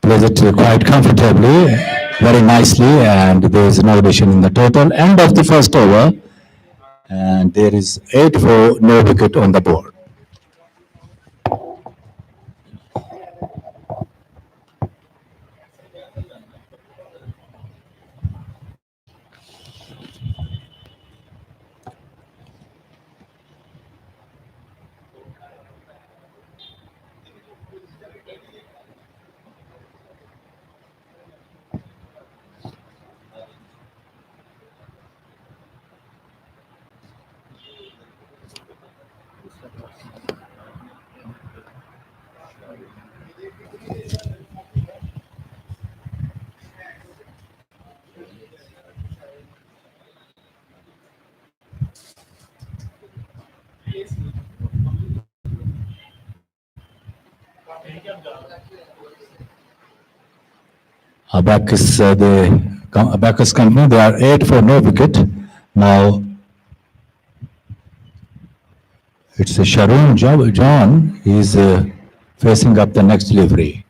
plays it quite comfortably, very nicely, and there is no addition in the total. End of the first over, and there is 8 for no wicket on the board. Abacus, Abacus company, they are 8 for no wicket. Now it's Sharon John is facing up the next delivery.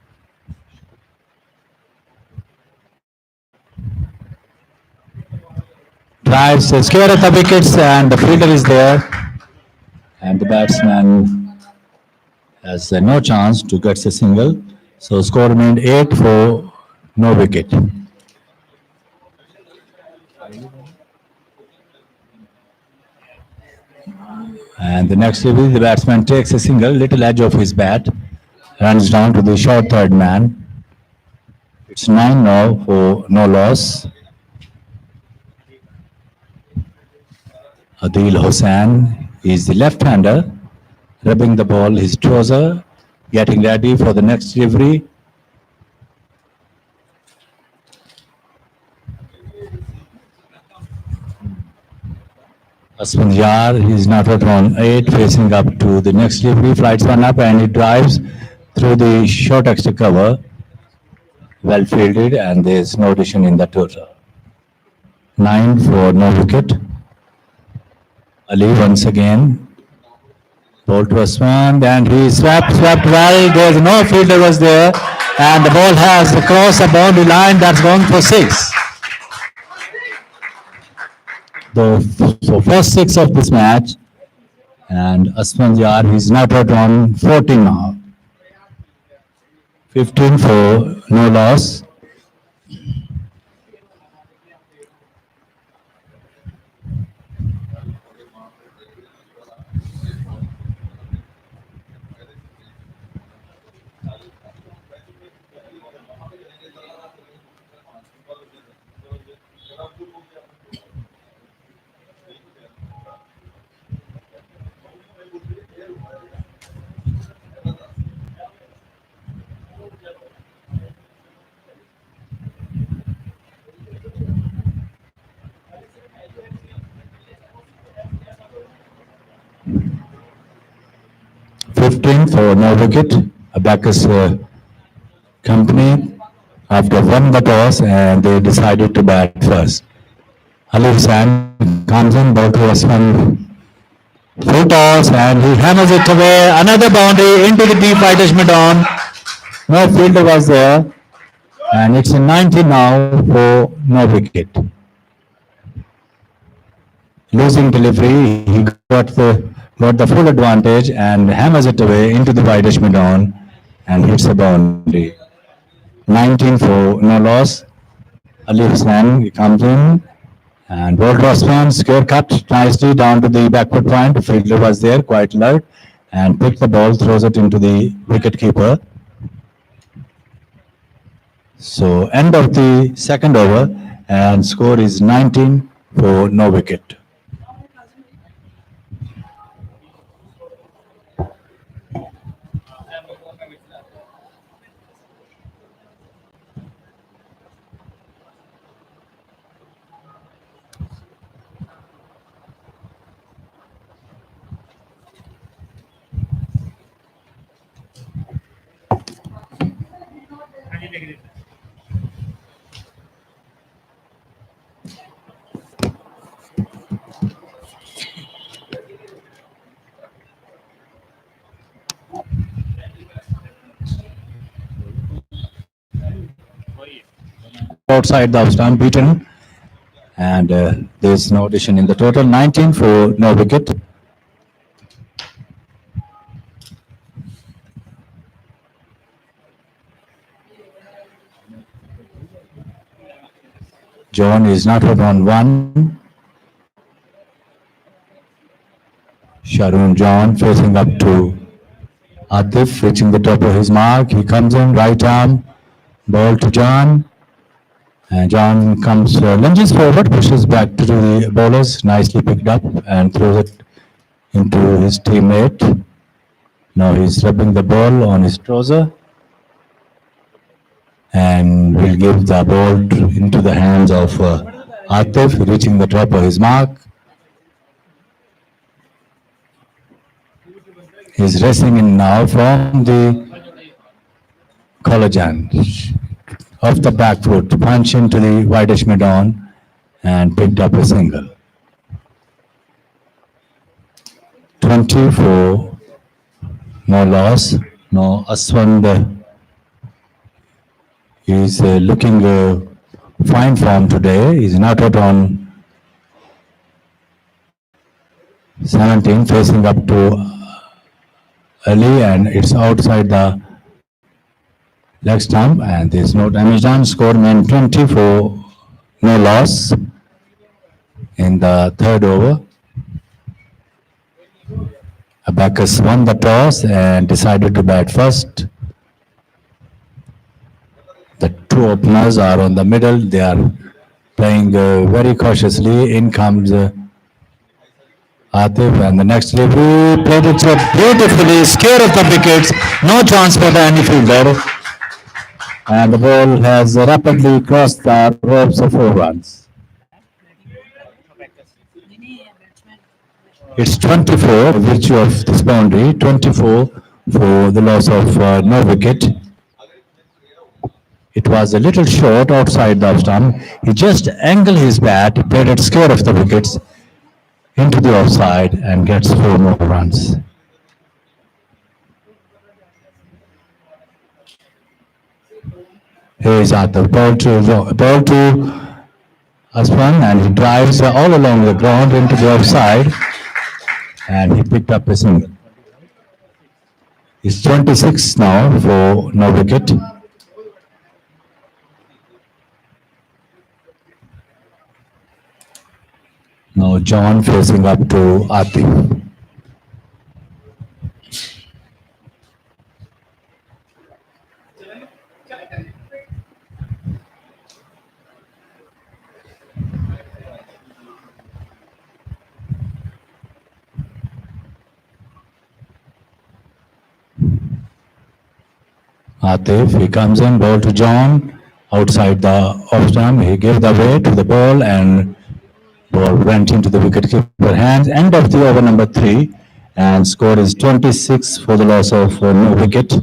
Drives, square at the wickets, and the fielder is there, and the batsman has no chance to get a single. So score remained 8 for no wicket. And the next delivery, the batsman takes a single, little edge of his bat, runs down to the short third man. It's 9 now for no loss. Adil Hossain is the left-hander, rubbing the ball his trouser, getting ready for the next delivery. Asfanjar is not out on 8, facing up to the next delivery, flights one up and it drives through the short extra cover. Well fielded, and there's no addition in the total. 9 for no wicket. Ali once again. Ball to Aswan, and he swept well. There's no fielder was there, and the ball has crossed the boundary line. That's going for 6. So first 6 of this match, and Aswan Yar is not out on 14 now. 15 for no loss. For no wicket. Abacus company after won the toss and they decided to bat first. Ali Hussain comes in, ball to Asman. Full toss and he hammers it away. Another boundary into the deep right edge mid-on. No fielder was there. And it's in 90 now for no wicket. Losing delivery, he got the full advantage and hammers it away into the wide edge mid-on and hits the boundary. 19 for no loss. Ali Hussain comes in and ball to Asman, square cut nicely down to the backward point. The fielder was there, quite alert, and picked the ball, throws it into the wicket keeper. So end of the second over and score is 19 for no wicket. outside the stump, beaten, and there's no addition in the total. 19 for no wicket. John is not out on one. Sharon John facing up to Atif, reaching the top of his mark. He comes in, right arm, ball to John. And John comes, lunges forward, pushes back to the bowlers, nicely picked up and throws it into his teammate. Now he's rubbing the ball on his trouser and will give the ball into the hands of Atif, reaching the top of his mark. He's racing in now from the collagen, off the back foot, punch into the whitish mid-on and picked up a single. 20 for no loss. No, Aswand is looking fine form today. He's not out on 17, facing up to Ali, and it's outside the leg stump, and there's no damage done. Score meant 20 for no loss in the third over. Abacus won the toss and decided to bat first. The two openers are on the middle. They are playing very cautiously. In comes Atif, and the next delivery played it so beautifully, scared of the wickets, no chance for the any fielder. And the ball has rapidly crossed the ropes of 4 runs. It's 24, virtue of this boundary, 24 for the loss of no wicket. It was a little short outside the stump. He just angled his bat, played it scared of the wickets, into the offside and gets 4 more runs. Here is at the ball to Aswan, and he drives all along the ground into the offside, and he picked up a single. It's 26 now for no wicket. Now John facing up to Atif. Atif, he comes in, ball to John, outside the off stump. He gave the way to the ball, and ball went into the wicketkeeper hands. End of the over number 3, and score is 26 for the loss of no wicket.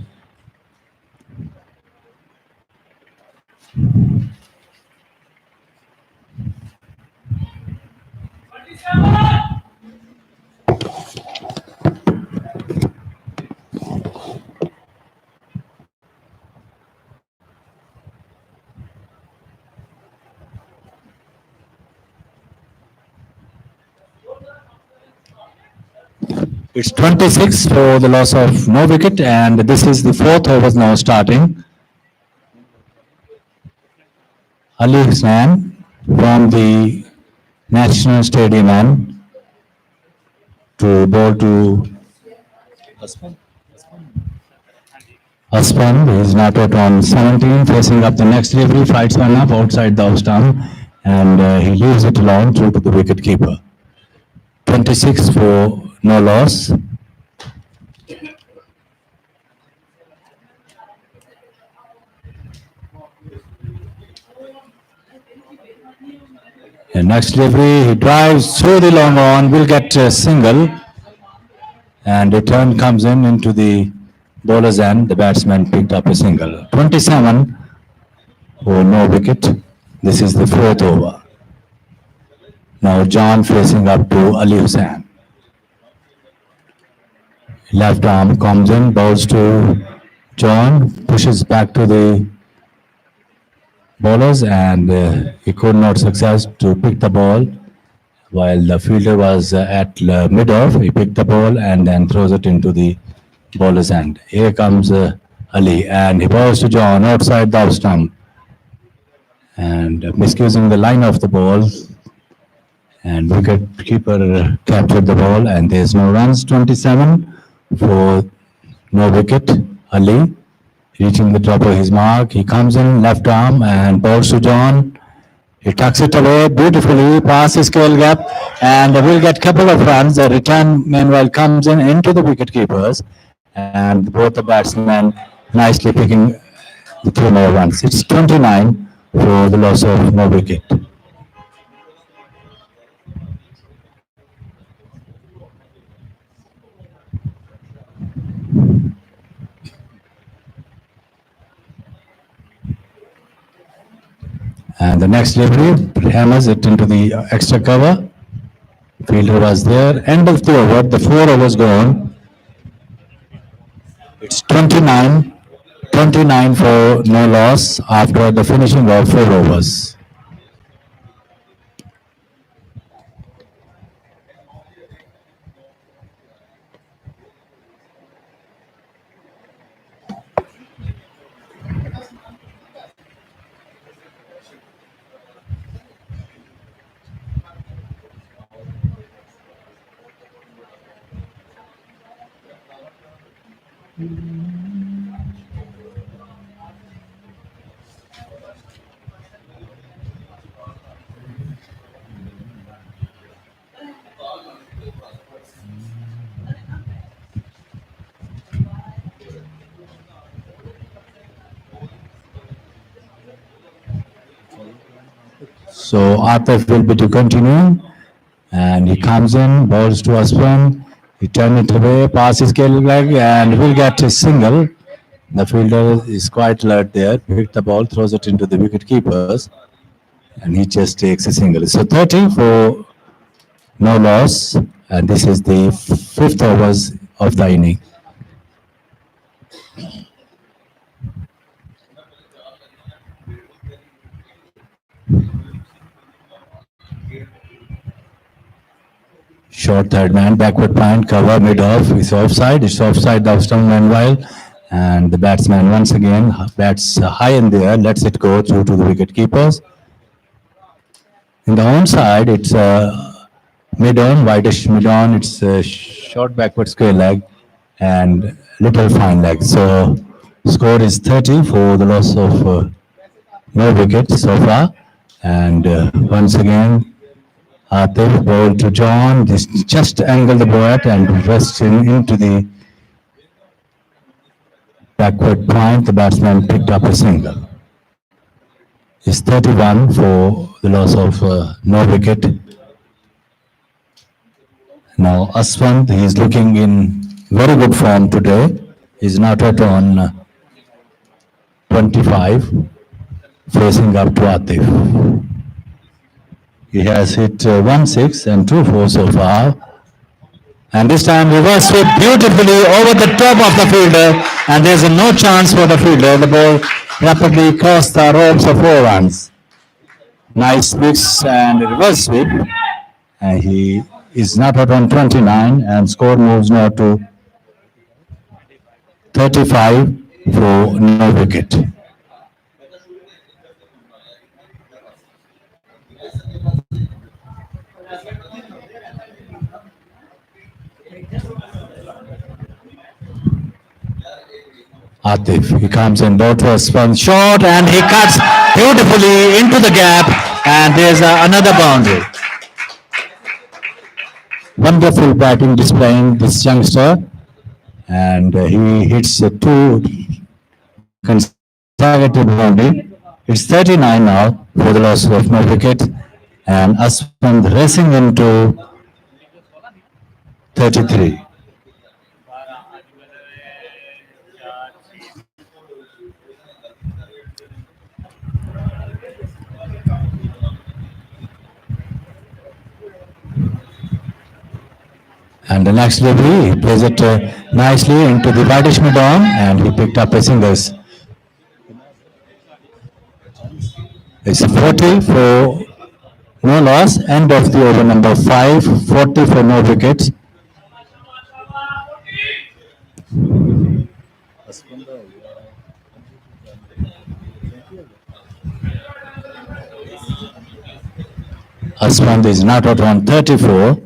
It's 26 for the loss of no wicket, and this is the 4th over now starting. Ali Hussain from the National Stadium end to ball to Aspan. He is not out on 17, facing up the next delivery, flights one up outside the off stump, and he leaves it alone through to the wicket keeper. 26 for no loss. And next delivery, he drives through the long on, will get a single, and the turn comes in into the bowler's end. The batsman picked up a single. 27 for no wicket. This is the 4th over. Now John facing up to Ali Hussain. Left arm comes in, bowls to John, pushes back to the bowlers, and he could not success to pick the ball while the fielder was at mid-off. He picked the ball and then throws it into the bowler's hand. Here comes Ali, and he bowls to John outside the off stump, and misusing the line of the ball, and wicket keeper captured the ball, and there's no runs. 27 for no wicket. Ali reaching the top of his mark. He comes in left arm and bowls to John. He tucks it away beautifully past his scale gap, and will get couple of runs. The return meanwhile comes in into the wicket keepers, and both the batsmen nicely picking the 2 more runs. It's 29 for the loss of no wicket. And the next delivery hammers it into the extra cover. Fielder was there. End of the over. The 4 overs gone. It's 29, 29 for no loss after the finishing of 4 overs. So Atif will be to continue, and he comes in, bowls to Aswan. He turns it away, passes his leg, and will get a single. The fielder is quite alert there, picked the ball, throws it into the wicket keepers, and he just takes a single. So 30 for no loss, and this is the 5th overs of the inning. Short third man, backward point, cover mid off. It's offside. It's offside the stump meanwhile. And the batsman once again bats high in the air, lets it go through to the wicket keepers. In the onside, it's mid on, wideish mid on. It's a short backward square leg and little fine leg. So score is 30 for the loss of no wicket so far. And once again, Atif ball to John, this just angle the bat and rest into the backward point. The batsman picked up a single. It's 31 for the loss of no wicket. Now Aswant, he is looking in very good form today. He's not out on 25, facing up to Atif. He has hit 1 6 and 2 4 so far. And this time reverse sweep beautifully over the top of the fielder, and there's no chance for the fielder. The ball rapidly crossed the ropes of 4 runs. Nice mix and reverse sweep. And he is not out on 29, and score moves now to 35 for no wicket. Atif, he comes in, ball to a spun short, and he cuts beautifully into the gap, and there's another boundary. Wonderful batting displaying this youngster, and he hits 2 consecutive boundary. It's 39 now for the loss of no wicket, and Aswant racing into 33. And the next delivery, he plays it nicely into the whitish mid on, and he picked up a singles. It's 40 for no loss. End of the over number 5, 40 for no wickets. Aswand is not out on 34.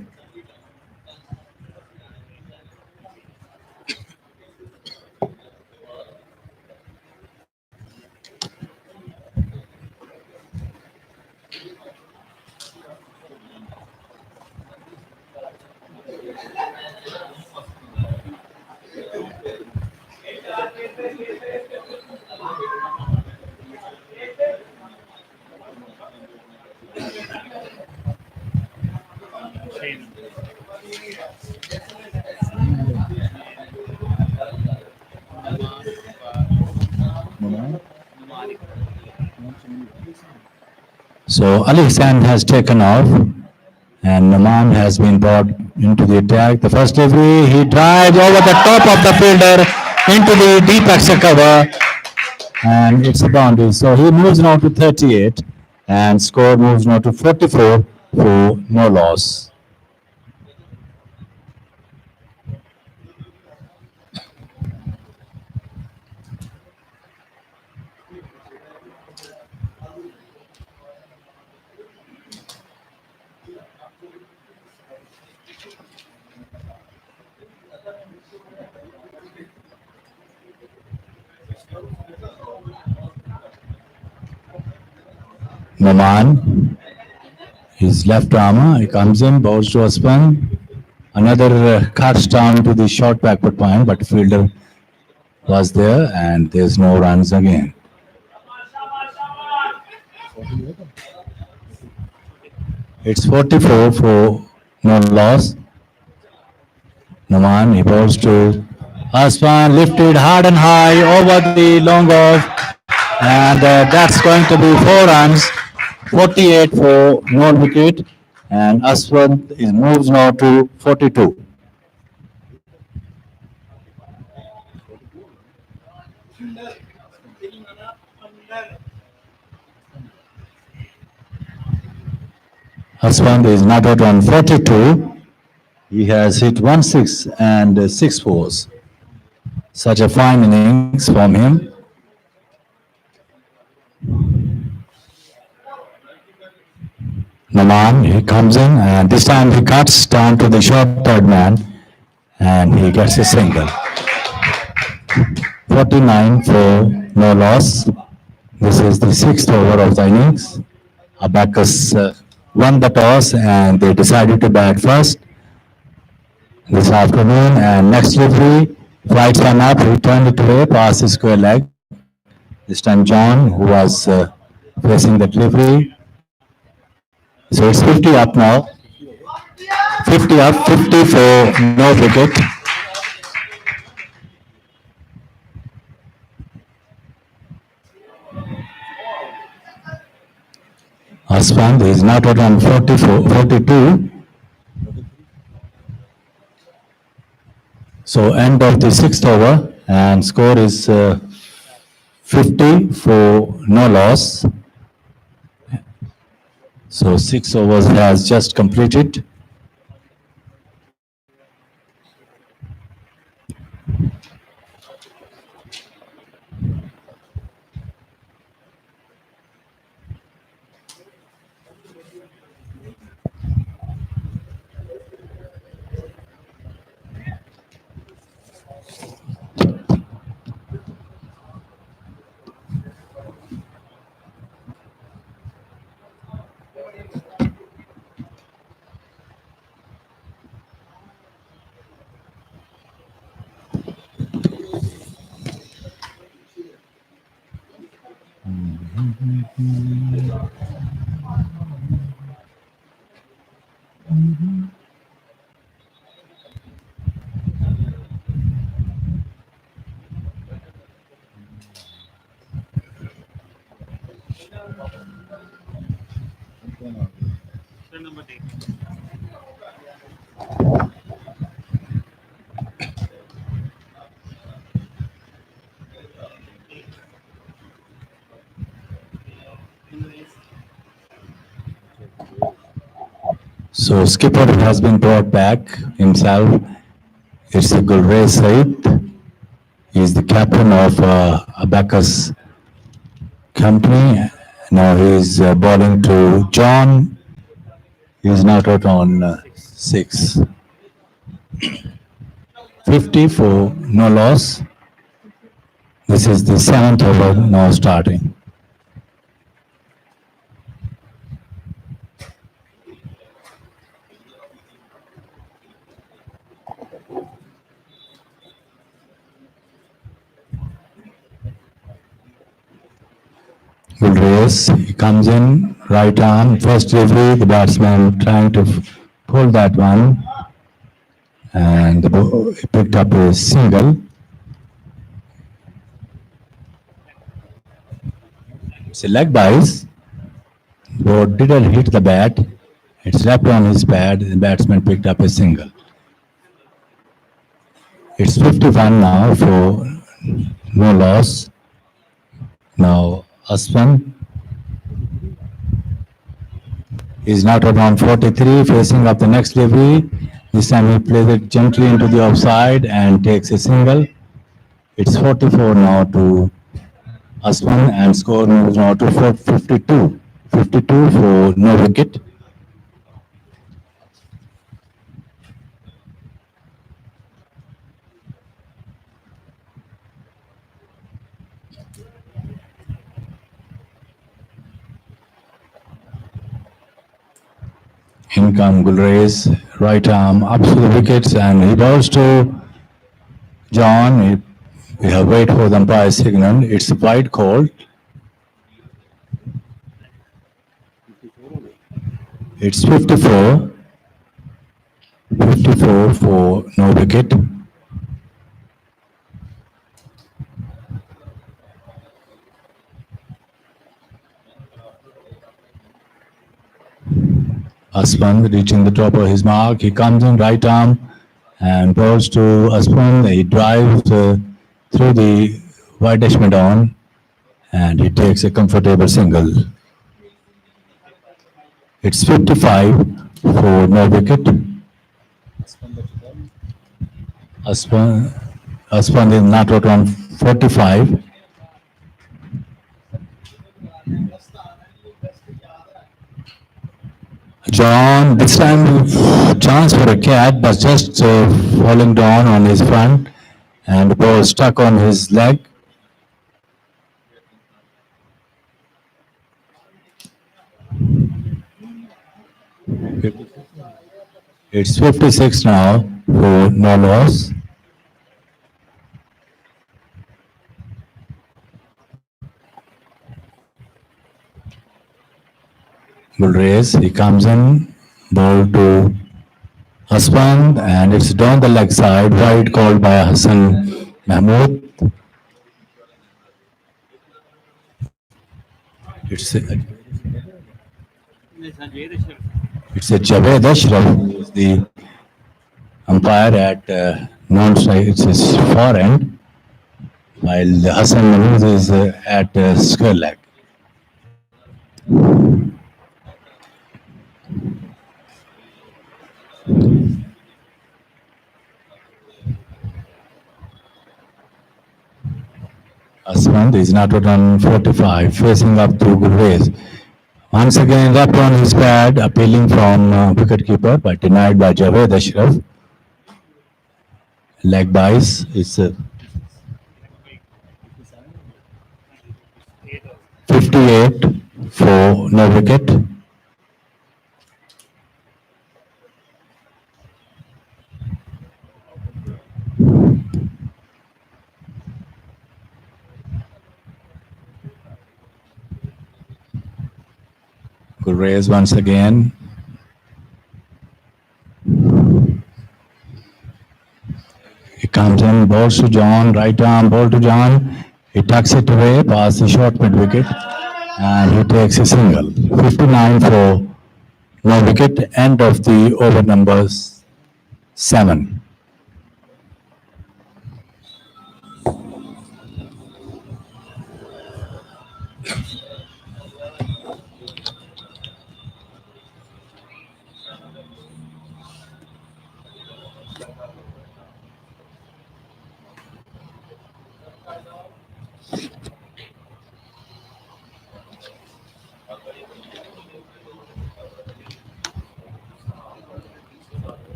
So Ali Hassan has taken off and Naman has been brought into the attack. The first delivery, he drives over the top of the fielder into the deep extra cover and it's a boundary. So he moves now to 38 and score moves now to 44 for no loss. Naman, his left armour, he comes in, bows to a spin. Another cuts down to the short backward point, but fielder was there and there's no runs again. It's 44 for no loss. Naman, he bowls to Aspan, lifted hard and high over the long off, and that's going to be 4 runs, 48 for no wicket, and Aswan moves now to 42. Aswan is not out on 42. He has hit 1 6 and 6 4s. Such a fine innings from him. Naman, he comes in and this time he cuts down to the short third man and he gets a single. 49 for no loss. This is the sixth over of the innings. Abacus won the toss and they decided to bat first this afternoon. And next delivery, flights one up, he turned it away past the square leg. This time John, who was facing the delivery. So it's 50 up now. 50 up, 50 for no wicket. Aspan is not out on 44, 42. So end of the sixth over and score is 50 for no loss. So 6 overs has just completed. So skipper has been brought back himself. It's a Gulrez Said. He is the captain of Abacus company. Now he is bowling to John. He is not out on 6. 50 for no loss. This is the 7th over now starting. Good race. He comes in, right arm, first delivery, the batsman trying to pull that one, and he picked up a single. It's a leg bias. Ball didn't hit the bat. It's left on his pad. The batsman picked up a single. It's 51 now for no loss. Now Aswan is not around 43, facing up the next delivery. This time he plays it gently into the offside and takes a single. It's 44 now to Aswan and score moves now to 52. 52 for no wicket. In come Gulrez, right arm up to the wickets and he bowls to John. We have wait for the umpire signal. It's wide call. It's 54. 54 for no wicket. Aspan reaching the top of his mark. He comes in right arm and bowls to Aspan. He drives through the widest on and he takes a comfortable single. It's 55 for no wicket. Aspan is not out on 45. John, this time chance for a cat, but just falling down on his front and the ball stuck on his leg. It's 56 now for no loss. Good race. He comes in, ball to Hassan, and it's down the leg side, wide called by Hassan Mahmood. It's a, it's a Javed Ashraf, who is the umpire at non-strike, it's his far end, while Hassan Mahmood is at square leg. Aswand is not on 45, facing up to Gurrez. Once again, left on his pad, appealing from wicketkeeper, but denied by Javed Ashraf. Leg bias is 58 for no wicket. Gurrez once again. He comes in, balls to John, right arm, ball to John. He tucks it away past the short mid wicket and he takes a single. 59 for no wicket, end of the over numbers 7.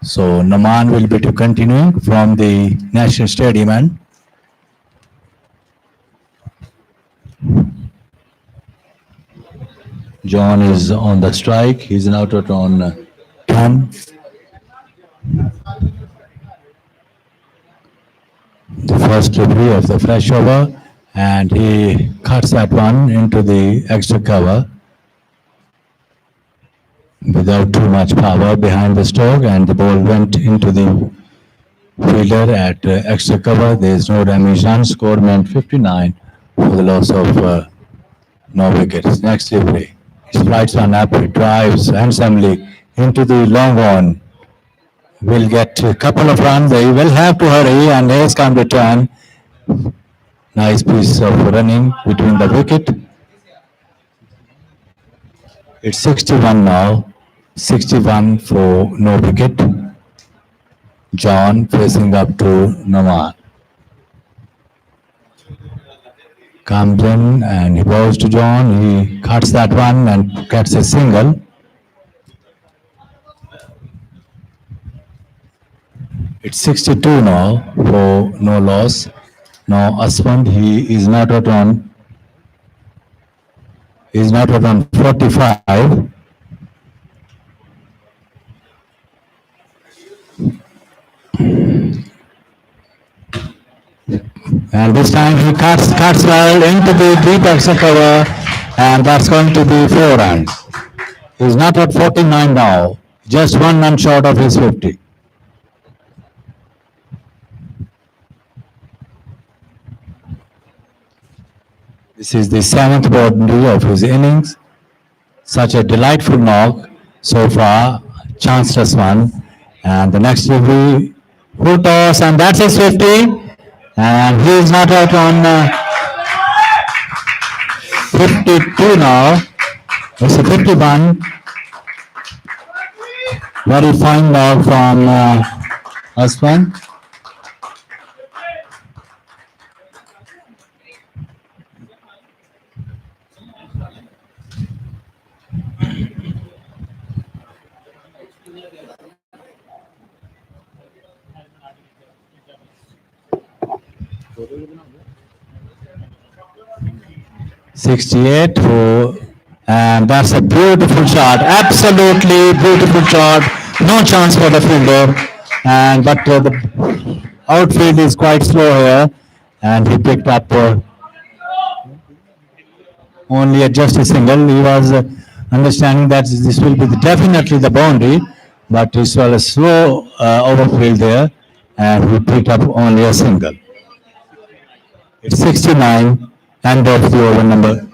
So Naman will be to continuing from the National Stadium and John is on the strike. He's an out on 10. The first delivery of the fresh over, and he cuts that one into the extra cover without too much power behind the stroke, and the ball went into the fielder at extra cover. There is no damage done. Score meant 59 for the loss of no wickets. Next delivery. It flights one up, it drives handsomely into the long one. Will get a couple of runs. They will have to hurry, and here's come the turn. Nice piece of running between the wicket. It's 61 now. 61 for no wicket. John facing up to Naman. Comes in and he bows to John. He cuts that one and gets a single. It's 62 now for no loss. Now Aswand, he is not out on. He's not out on 45. And this time he cuts well into the deep extra cover, and that's going to be 4 runs. He's not at 49 now, just 1 run short of his 50. This is the 7th boundary of his innings. Such a delightful knock so far, chanceless one. And the next delivery, full toss, and that's his 50. And he is not out on 52 now. It's a 51. Very fine knock from Aswan. '68 and that's a beautiful shot, absolutely beautiful shot. No chance for the fielder, and but the outfield is quite slow here, and he picked up only just a single. He was understanding that this will be definitely the boundary, but it was a slow overfield there, and he picked up only a single. It's 69, and of the over number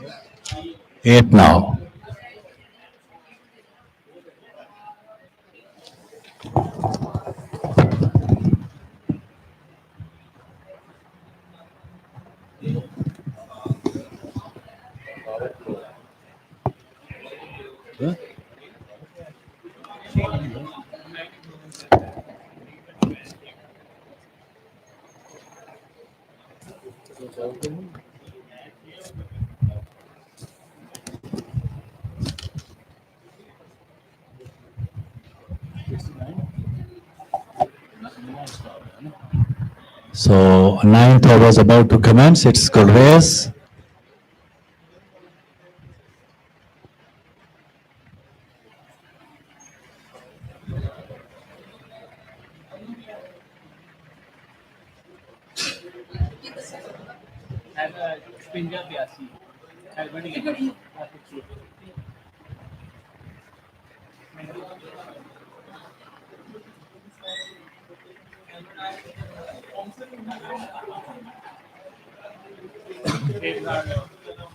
8 now. So 9th over is about to commence. It's good race.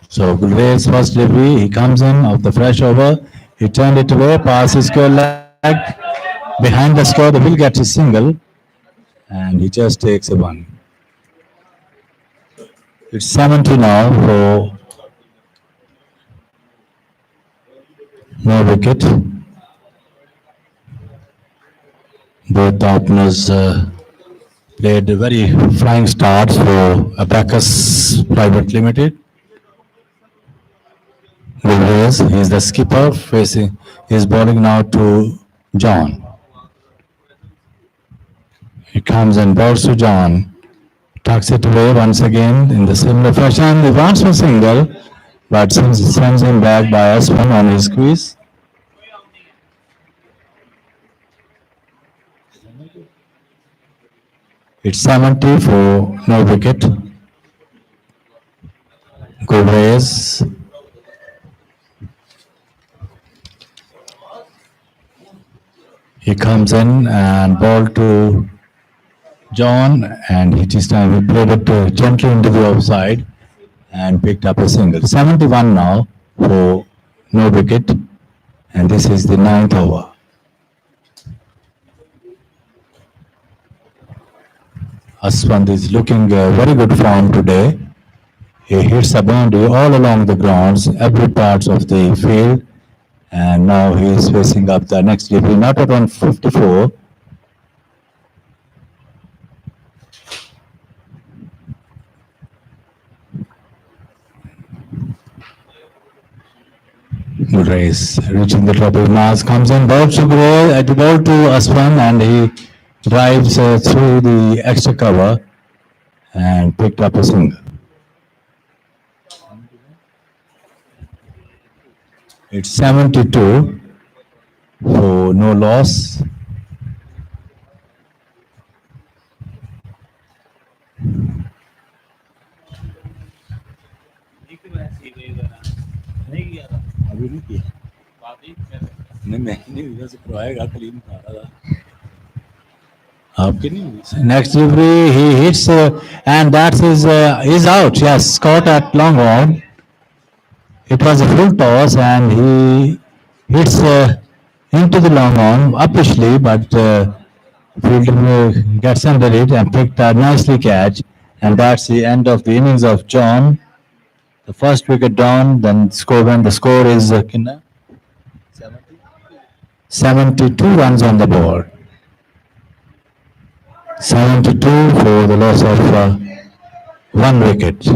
So Gulrez's first delivery, he comes in of the fresh over, he turned it away, passes square leg, behind the score, the will gets a single, and he just takes a one. It's 70 now for no wicket. Both openers played very flying starts for Abacus Private Limited. Reyes, he is the skipper facing, he is bowling now to John. He comes and bowls to John, tucks it away once again in the similar fashion. He wants for single, but sends him back by Aswan on his squeeze. It's 70 for no wicket. Good race. He comes in and ball to John, and this time he played it gently into the offside and picked up a single. 71 now for no wicket, and this is the ninth over. Aswand is looking very good form today. He hits a boundary all along the grounds, every part of the field, and now he is facing up the next delivery, not at 154. Good race, reaching the top of Mars, comes in, ball to Gray, at the ball to Aswan, and he drives through the extra cover and picked up a single. It's 72 for no loss. अभी नहीं किया नहीं मैं नहीं उधर से करवाएगा clean कर रहा था आपके नहीं हुई next delivery he hits and that is out. Yes, caught at long on. It was a full toss and he hits into the long on upishly, but fielder gets under it and picked a nicely catch, and that's the end of the innings of John. The first wicket down, then score when the score is 72 runs on the board. 72 for the loss of one wicket.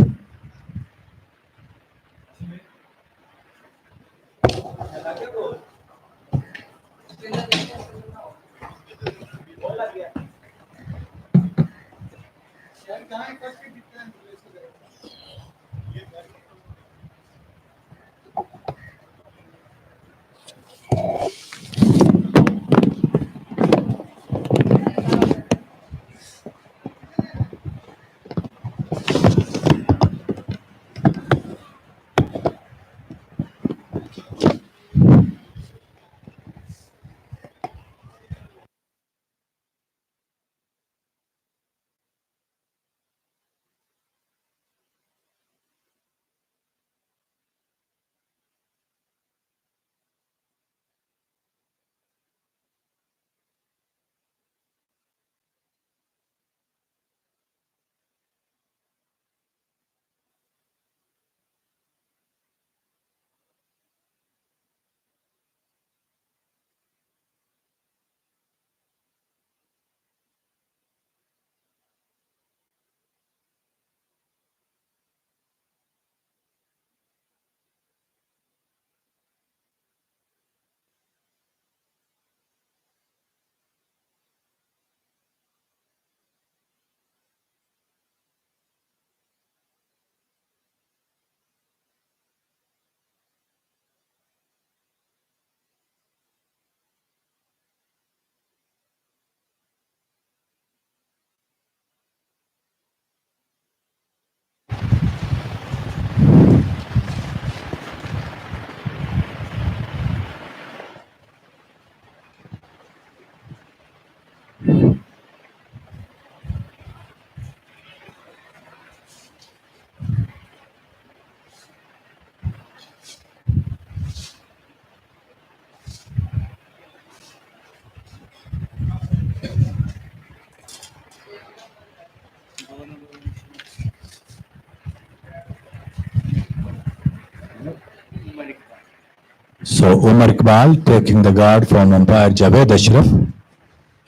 So Umar Iqbal taking the guard from umpire Javed Ashraf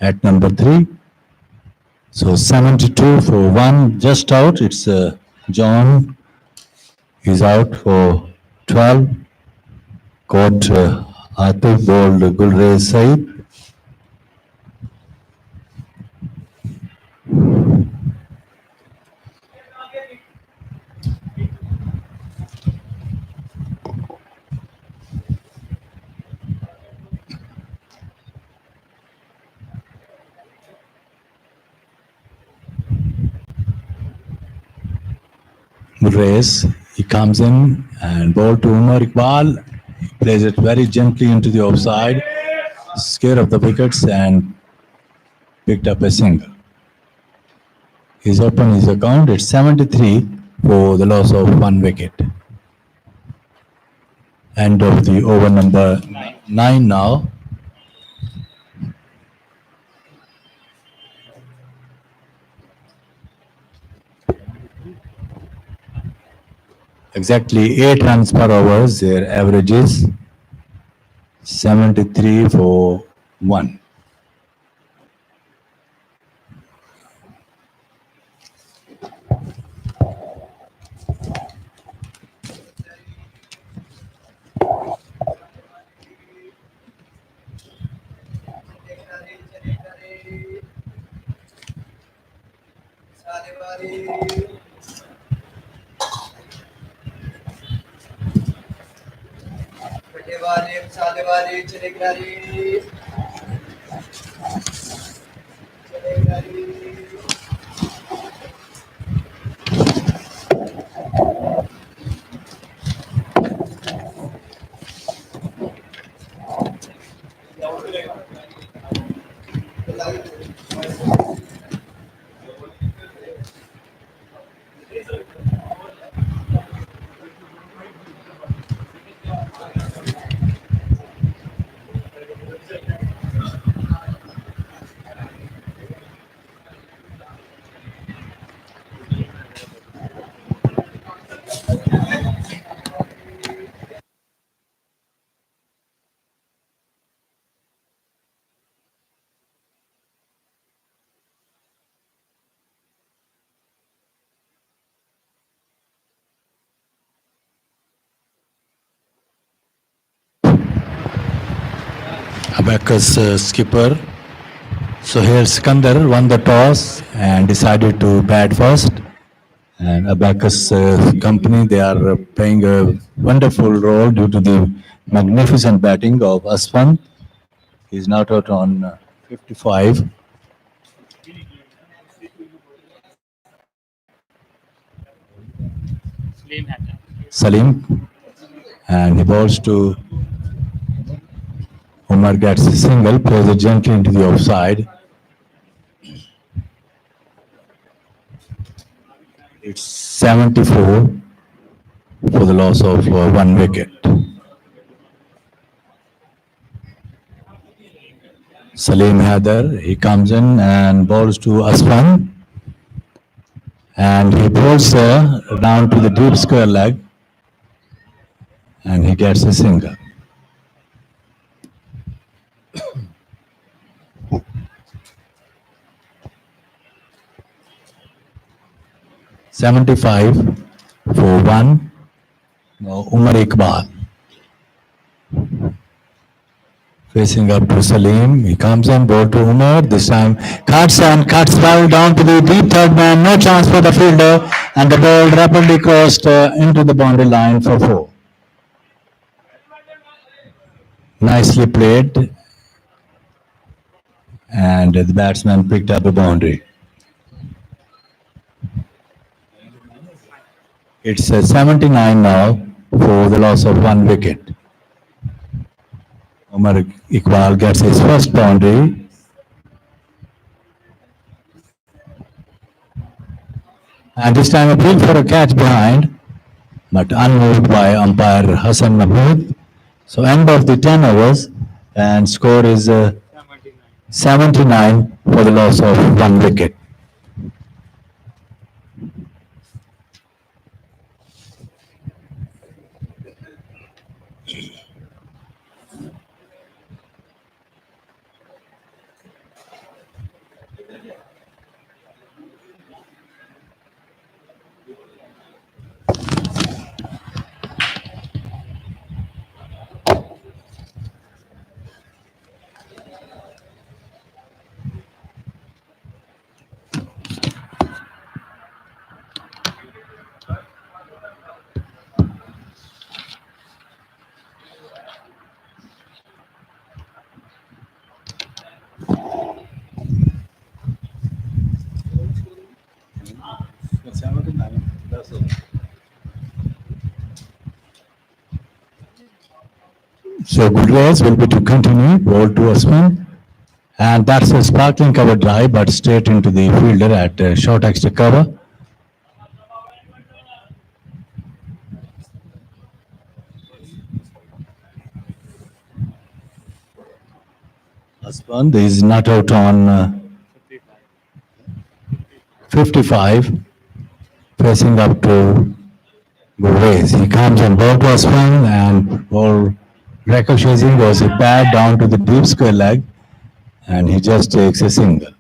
at number 3. So 72 for 1 just out. It's John is out for 12. Coach Atif bowled Gulrez Said. Race. He comes in and ball to Umar Iqbal. He plays it very gently into the offside, scare of the wickets and picked up a single. He's opened his account at 73 for the loss of 1 wicket. End of the over number 9 now. Exactly 8 runs per over. Their average is 73 for 1. Abacus skipper Sohail Sikandar won the toss and decided to bat first. And Abacus company, they are playing a wonderful role due to the magnificent batting of Aswan. He's not out on 55. Salim, and he bowls to Umar, gets a single, plays it gently into the offside. It's 74 for the loss of 1 wicket. Salim Haider, he comes in and bowls to Aswan. And he bowls down to the deep square leg. And he gets a single. "75 for 1." Now Umar Iqbal. Facing up to Salim. He comes in, ball to Umar. This time cuts and cuts well down to the deep third man. No chance for the fielder. And the ball rapidly crossed into the boundary line for 4. Nicely played. And the batsman picked up a boundary. It's 79 now for the loss of 1 wicket. Umar Iqbal gets his first boundary. And this time appeal for a catch behind, but unmoved by umpire Hassan Mahmood. So end of the 10 overs and score is 79 for the loss of 1 wicket. So good race will be to continue, ball to a spin. And that's a sparkling cover drive, but straight into the fielder at short extra cover. Aspan is not out on 55, facing up to Gurvez. He comes on ball to Aspan and ball ricocheting goes a pad down to the deep square leg, and he just takes a single.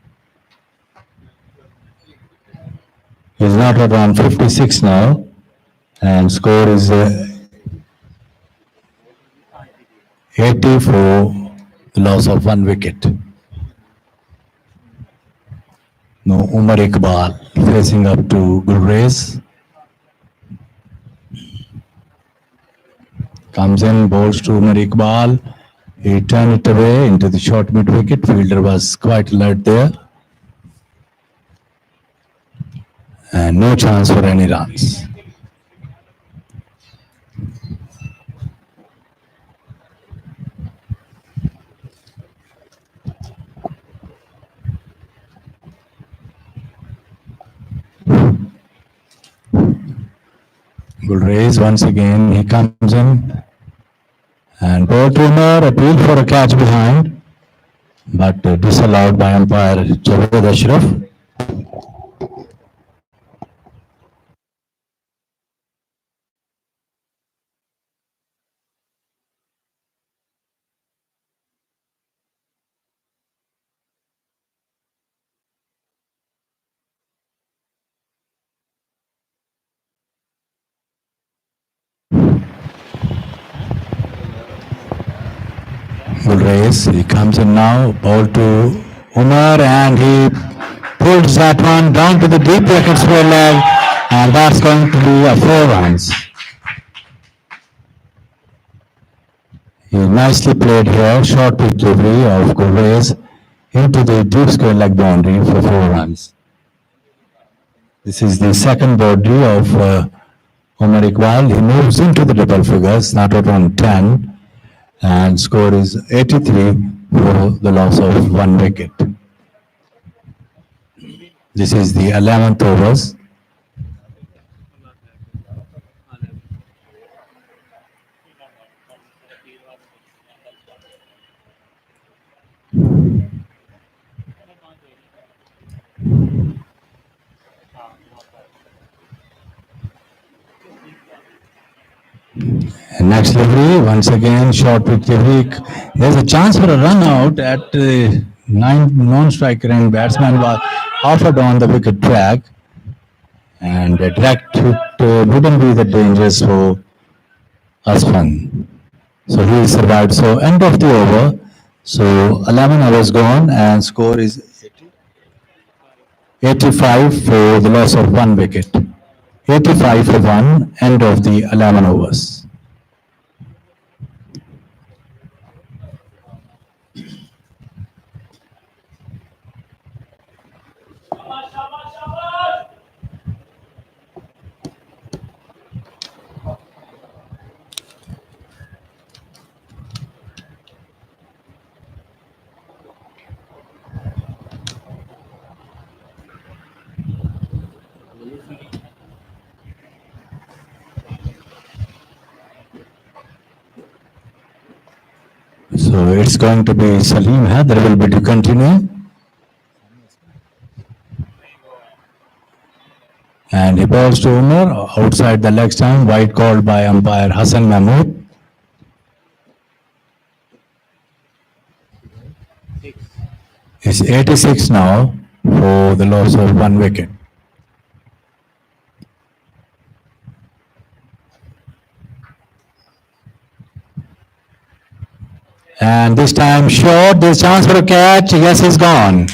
He's not out on 56 now, and score is 80 for the loss of one wicket. No, Umar Iqbal facing up to Gurrez. Comes in, bowls to Umar Iqbal. He turned it away into the short mid wicket. Fielder was quite alert there. And no chance for any runs. Good raise once again. He comes in and ball to Umar, appeal for a catch behind, but disallowed by umpire Javed Ashraf. Good race. He comes in now, ball to Umar, and he pulls that one down to the deep wicket square leg, and that's going to be a 4 runs. He nicely played here, short pitch delivery of Gurrez into the deep square leg boundary for 4 runs. This is the second boundary of Umar Iqbal. He moves into the double figures, not out on 10, and score is 83 for the loss of one wicket. This is the 11th overs. And next delivery, once again, short pitch delivery. There's a chance for a run out at non-striker and batsman was offered on the wicket track. And a direct hit wouldn't be that dangerous for Asfan. So he survived. So end of the over. So 11 hours gone and score is 85 for the loss of one wicket. 85 for one, end of the 11 overs. So it's going to be Salim Haider will be to continue. And he balls to Umar outside the leg stump, white called by umpire Hassan Mahmood. It's 86 now for the loss of one wicket. And this time short, there's chance for a catch. Yes, he's gone.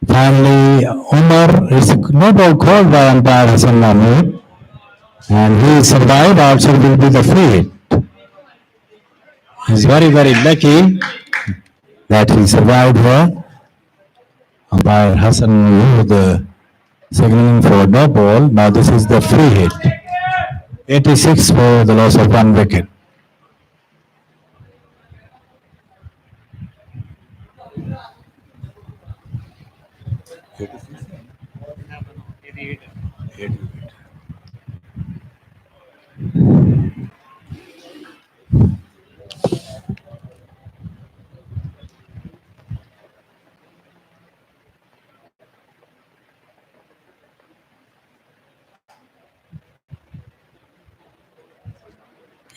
Finally, Umar is no ball called by umpire Hassan Mahmood. And he survived, also will be the free hit. He's very, very lucky that he survived here. Umpire Hassan Mahmood signaling for no ball. Now this is the free hit. 86 for the loss of one wicket.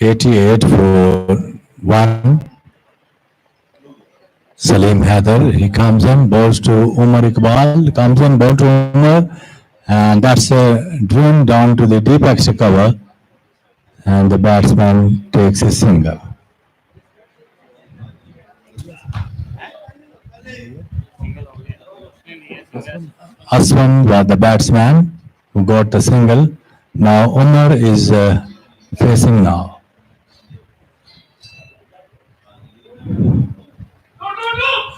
88 for 1. Salim Haider, he comes in, balls to Umar Iqbal, comes in, ball to Umar, and that's a driven down to the deep extra cover, and the batsman takes a single. Aswan was the batsman who got the single. Now Umar is facing now.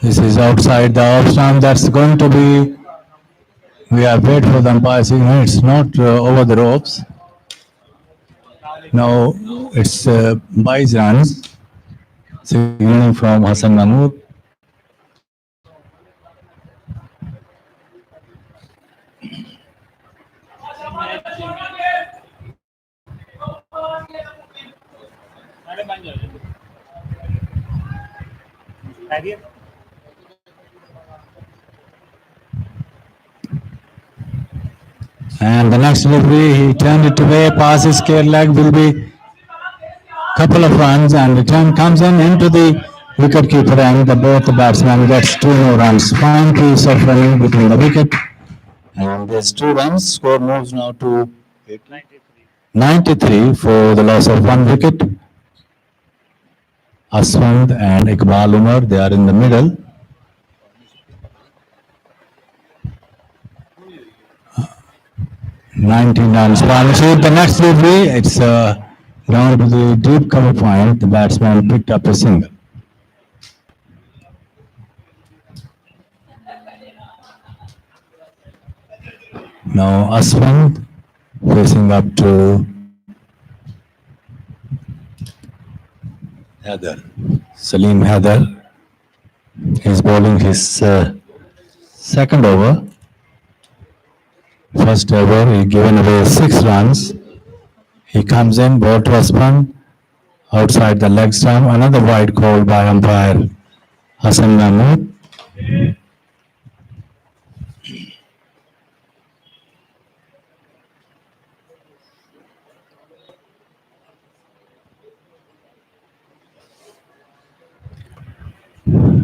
This is outside the off stump. That's going to be. We are wait for the umpire signal. It's not over the ropes. Now it's Bai's runs signaling from Hassan Mahmood. And the next delivery, he turned it away. Passes square leg will be couple of runs, and return comes in into the wicket keeper, and both the batsmen gets 2 more runs. Fine piece of running between the wicket, and there's 2 runs. Score moves now to 93 for the loss of 1 wicket. Aswand and Iqbal Umar, they are in the middle. 19 runs. Partnership. The next delivery, it's down to the deep cover point. The batsman picked up a single. Now Aswand facing up to Haider. Salim Haider is bowling his second over. First over, he given away 6 runs. He comes in, ball to Asman, outside the leg stump. Another wide call by umpire Hassan Mahmood.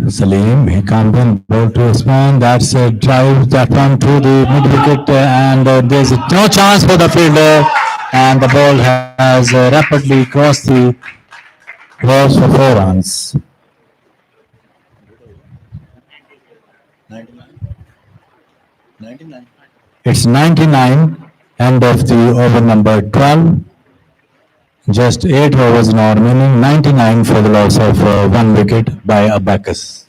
Salim, he comes in, ball to Usman. That's a drive that one to the mid wicket, and there's no chance for the fielder, and the ball has rapidly crossed the ropes for 4 runs. It's 99, end of the over number 12. Just 8 overs now remaining, 99 for the loss of 1 wicket by Abacus.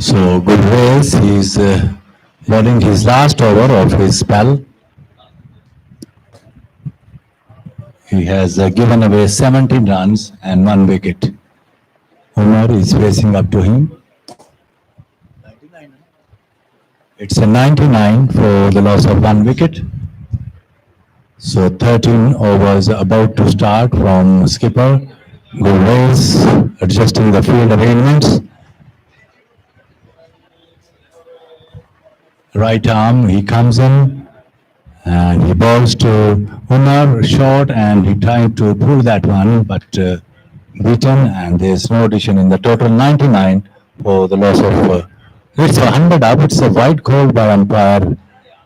So Gurrez, he's bowling his last over of his spell. He has given away 17 runs and 1 wicket. Umar is facing up to him. It's a 99 for the loss of 1 wicket. So 13 overs about to start from skipper. Gurrez adjusting the field arrangements. Right arm, he comes in and he bowls to Umar short and he tried to pull that one but beaten and there's no addition in the total 99 for the loss of it's 100 up. It's a wide call by umpire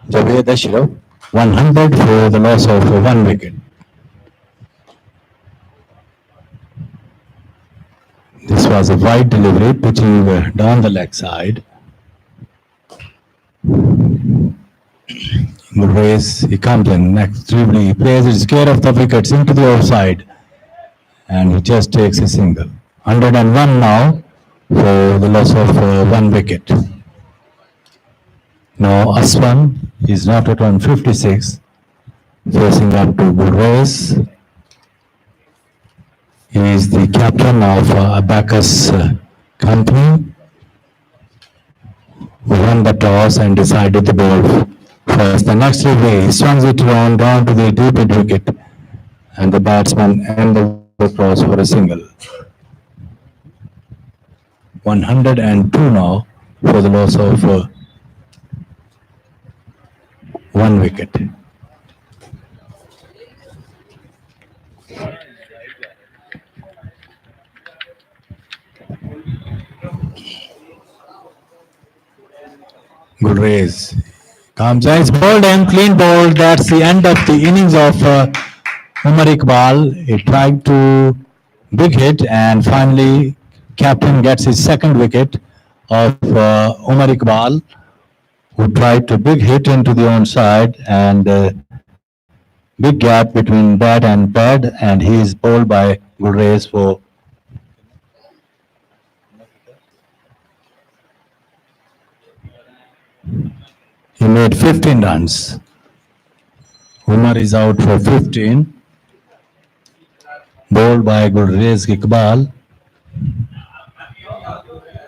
Javed Ashraf. 100 for the loss of 1 wicket. This was a wide delivery pitching down the leg side. Gurrez, he comes in next dribbling, he plays his care of the wickets into the offside and he just takes a single. 101 now for the loss of 1 wicket. Now Aswan is not at on 56, facing up to Gurrez. He is the captain of Abacus company, who won the toss and decided to bowl first. The next delivery, he swings it around down to the deep mid wicket, and the batsman end the cross for a single. 102 now for the loss of 1 wicket. Gurrez comes as bowled and clean bowled. That's the end of the innings of Umar Iqbal. He tried to big hit and finally captain gets his second wicket of Umar Iqbal, who tried to big hit into the onside and big gap between bat and pad, and he is bowled by Gurrez for he made 15 runs. Umar is out for 15. Bowled by Gurrez Iqbal.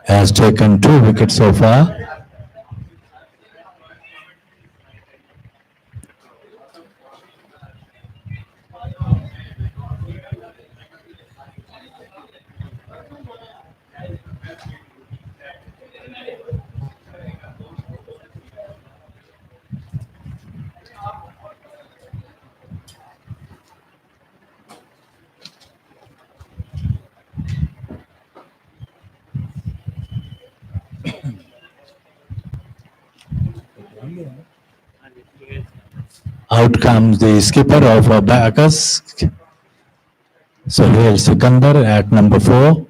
Has taken 2 wickets so far. Out comes the skipper of Abacus, Sohail Sikandar at number 4.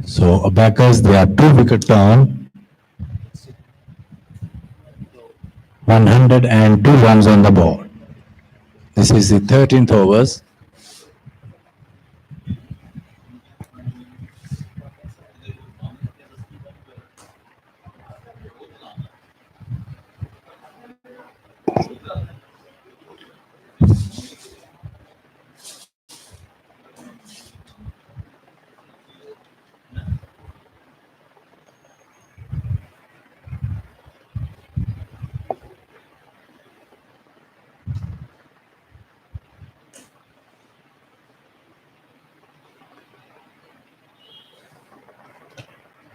So Abacus, they are 2 wicket down. 102 runs on the board. This is the 13th overs.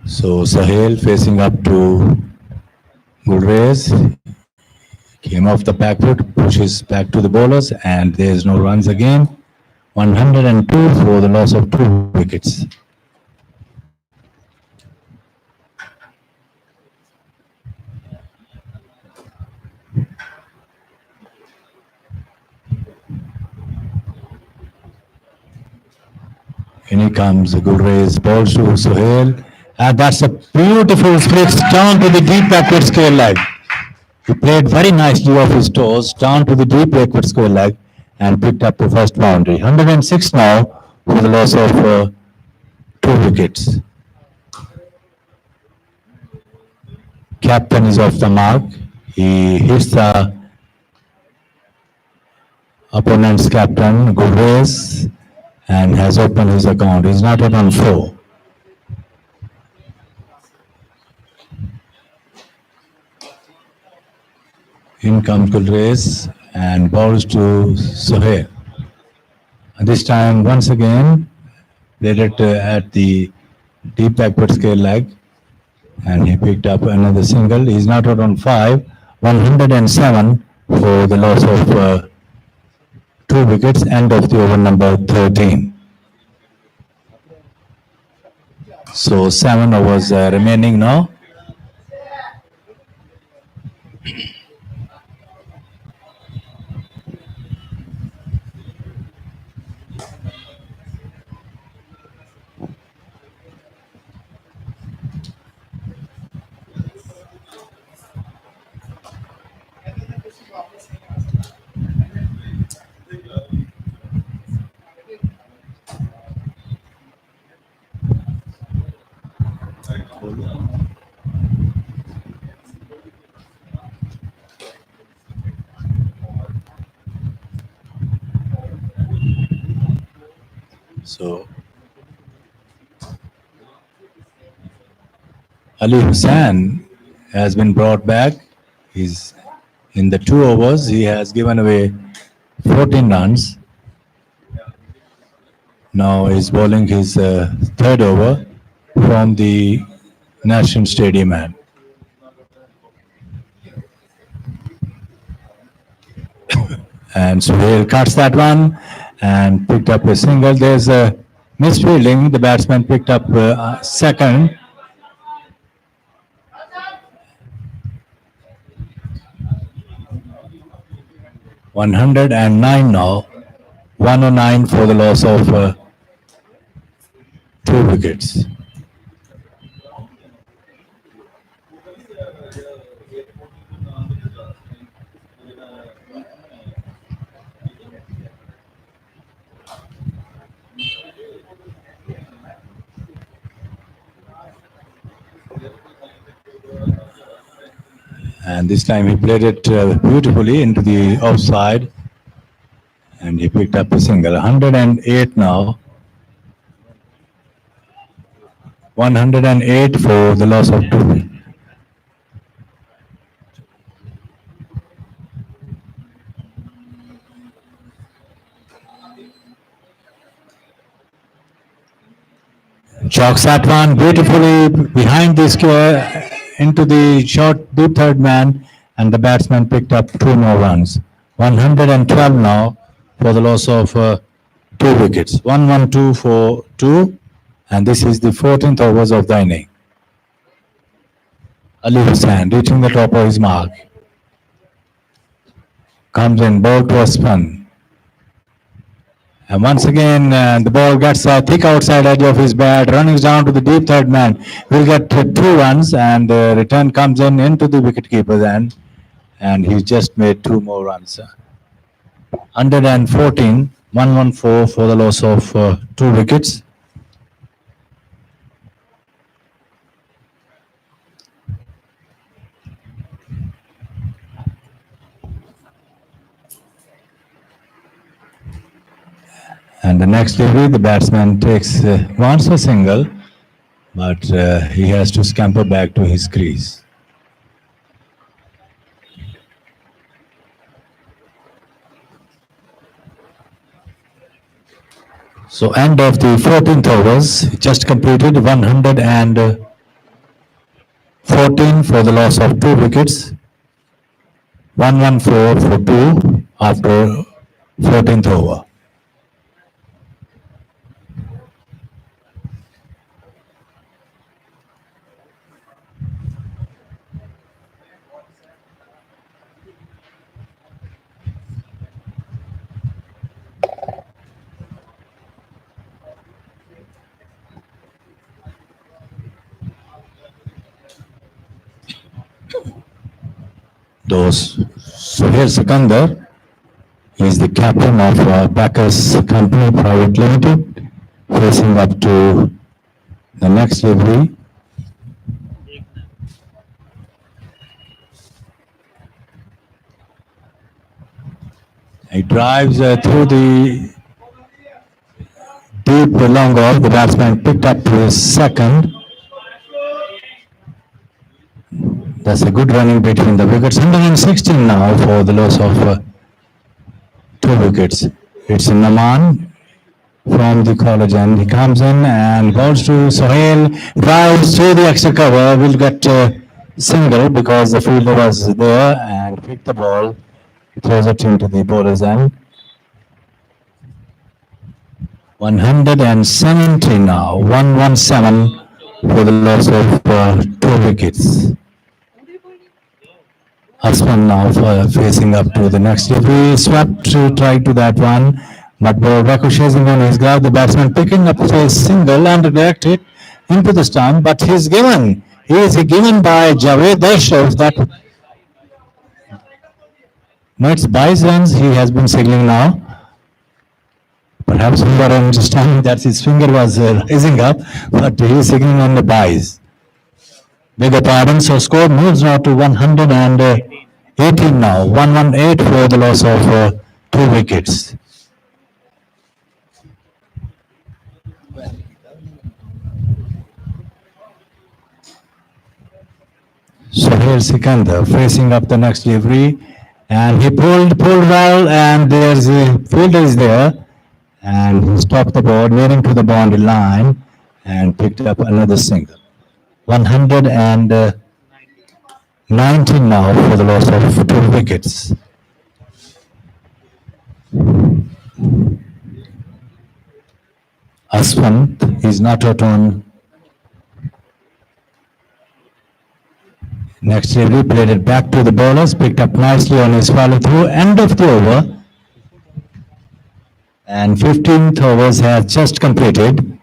So Sahel facing up to Gurrez, came off the back foot, pushes back to the bowlers, and there is no runs again. 102 for the loss of 2 wickets. In he comes, Gurrez balls to Sohail. And that's a beautiful split down to the deep backward square leg. He played very nicely off his toes down to the deep backward square leg and picked up the first boundary. 106 now for the loss of 2 wickets. Captain is off the mark. He hits the opponent's captain, good race, and has opened his account. He's not out on 4. In comes Gulrez and balls to Sohail. This time, once again, played it at the deep backward scale leg, and he picked up another single. He's not out on 5, 107 for the loss of 2 wickets, end of the over number 13. So 7 overs remaining now. So Ali Hussain has been brought back. He's in the 2 overs. He has given away 14 runs. Now he's bowling his 3rd over from the National Stadium end. And Sohail cuts that one and picked up a single. There's a misfielding. The batsman picked up second. (109) now. 109 for the loss of 2 wickets. And this time he played it beautifully into the offside, and he picked up a single. 108 now. 108 for the loss of 2. Chalks that one beautifully behind the square into the short deep third man, and the batsman picked up 2 more runs. 112 now for the loss of 2 wickets. 112 for 2, and this is the 14th overs of the inning. Ali Hussain reaching the top of his mark. Comes in, ball to a spin. And once again, the ball gets a thick outside edge of his bat, running down to the deep third man. Will get 2 runs, and the return comes in into the wicketkeeper's end, and he's just made 2 more runs. 114, 114 for the loss of 2 wickets. And the next delivery, the batsman wants a single, but he has to scamper back to his crease. So end of the 14th overs, just completed. 114 for the loss of 2 wickets. 114 for 2 after 14th over. Sohail Sikandar is the captain of Abacus Company Private Limited, facing up to The next delivery. He drives through the deep long off. The batsman picked up to his second. That's a good running between the wickets. 116 now for the loss of 2 wickets. It's Naman from the college end. He comes in and bowls to Sohail, drives through the extra cover, will get single because the fielder was there and picked the ball, throws it into the bowler's end. 170 now, 117 for the loss of 2 wickets. Asman now facing up to the next delivery, swept to try to that one, but ball ricocheting on his glove. The batsman picking up his single and directed into the stump, but he's given. He is given by Javed Darshav that no, it's buys runs. He has been signaling now. Perhaps we were understanding that his finger was rising up, but he is signaling on the buys. Beg pardon. So score moves now to 118 now. 118 for the loss of 2 wickets. Sohail Sikandar facing up the next delivery, and he pulled well, and there's a fielder is there, and he stopped the ball nearing to the boundary line and picked up another single. 119 now for the loss of 2 wickets. Aswant is not out on. Next delivery, played it back to the bowlers, picked up nicely on his follow through, end of the over. And 15th overs has just completed.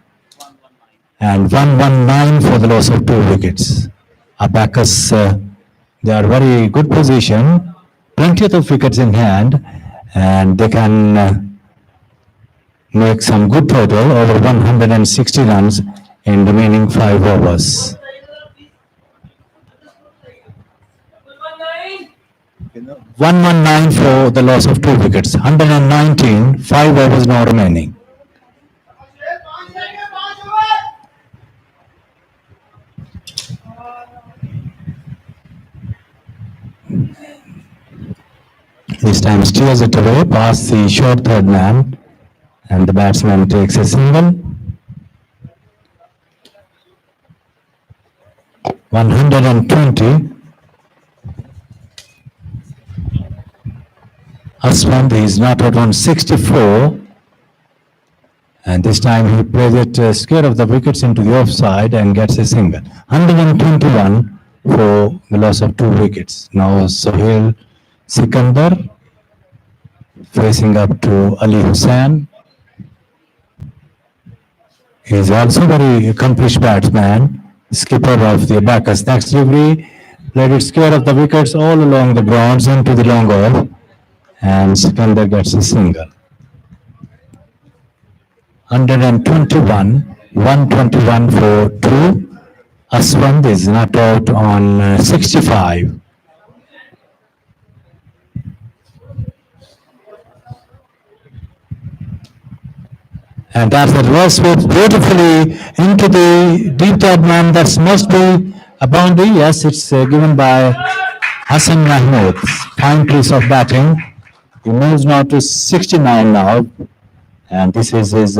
And 119 for the loss of 2 wickets. Abacus, they are very good position, plenty of wickets in hand, and they can make some good total, over 160 runs in remaining 5 overs. 119 for the loss of 2 wickets. 119, 5 overs now remaining. This time steers it away past the short third man, and the batsman takes a single. 120. Aswant is not out on 64, and this time he plays it square of the wickets into the offside and gets a single. 121 for the loss of 2 wickets. Now Sohail Sikandar facing up to Ali Hussain. He is also very accomplished batsman, skipper of the Abacus. Next delivery, played it square of the wickets all along the grounds into the long off, and Sikandar gets a single. 121, 121 for 2. Aswant is not out on 65. And that's the reverse sweep beautifully into the deep third man. That must be a boundary. Yes, it's given by Hassan Mahmood. Fine piece of batting. He moves now to 69 now, and this is his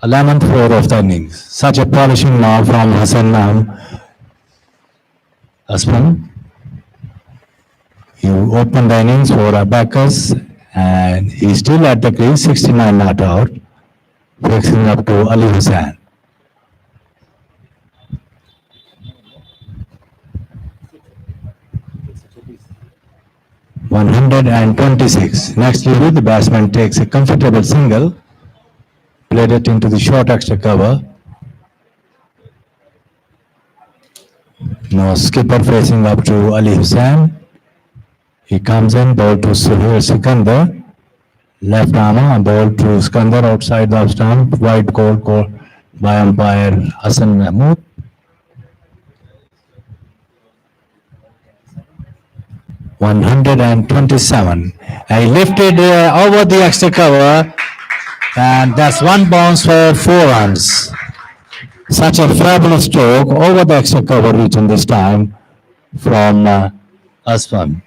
11th 4 of the innings. Such a polishing now from Hassan Mahmood. Asman, you open the innings for Abacus, and he's still at the crease, 69 not out, fixing up to Ali Hussain. (126). Next delivery, the batsman takes a comfortable single, played it into the short extra cover. Now skipper facing up to Ali Hussain. He comes in, ball to Sohail Sikandar, Left arm ball to Skandar outside the stump. Wide call by umpire Hassan Mahmood. 127. He lifted over the extra cover, and that's one bounce for 4 runs. Such a fabulous stroke over the extra cover reaching this time from Aswan.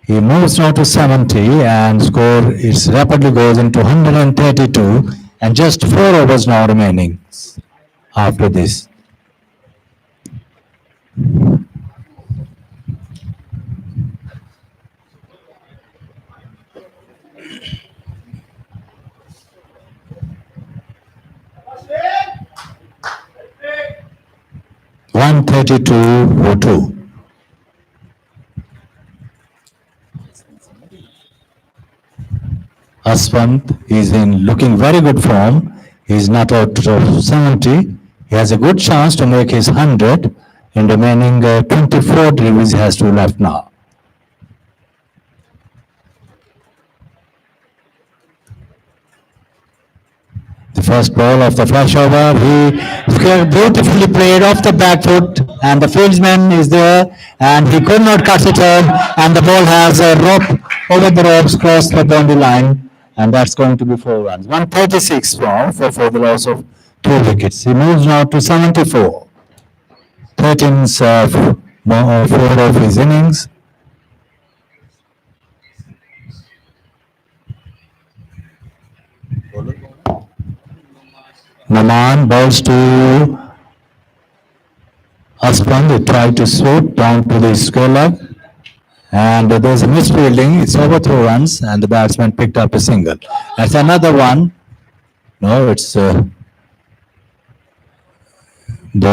He moves now to 70 and score is rapidly goes into 132 and just 4 overs now remaining after this. One 32 for 2. Aswant is in looking very good form. He's not out of 70. He has a good chance to make his 100 in remaining 24 deliveries he has to left now. The first ball of the flashover, he beautifully played off the back foot and the fieldsman is there and he could not cut it on and the ball has a rope over the ropes, crossed the boundary line and that's going to be 4 runs. 136 for the loss of 2 wickets. He moves now to 74. 13 4 of his innings. Naman bowls to Aspan. They try to swoop down to the square leg. And there's a misfielding. It's over 2 runs, and the batsman picked up a single. That's another one. No, it's ball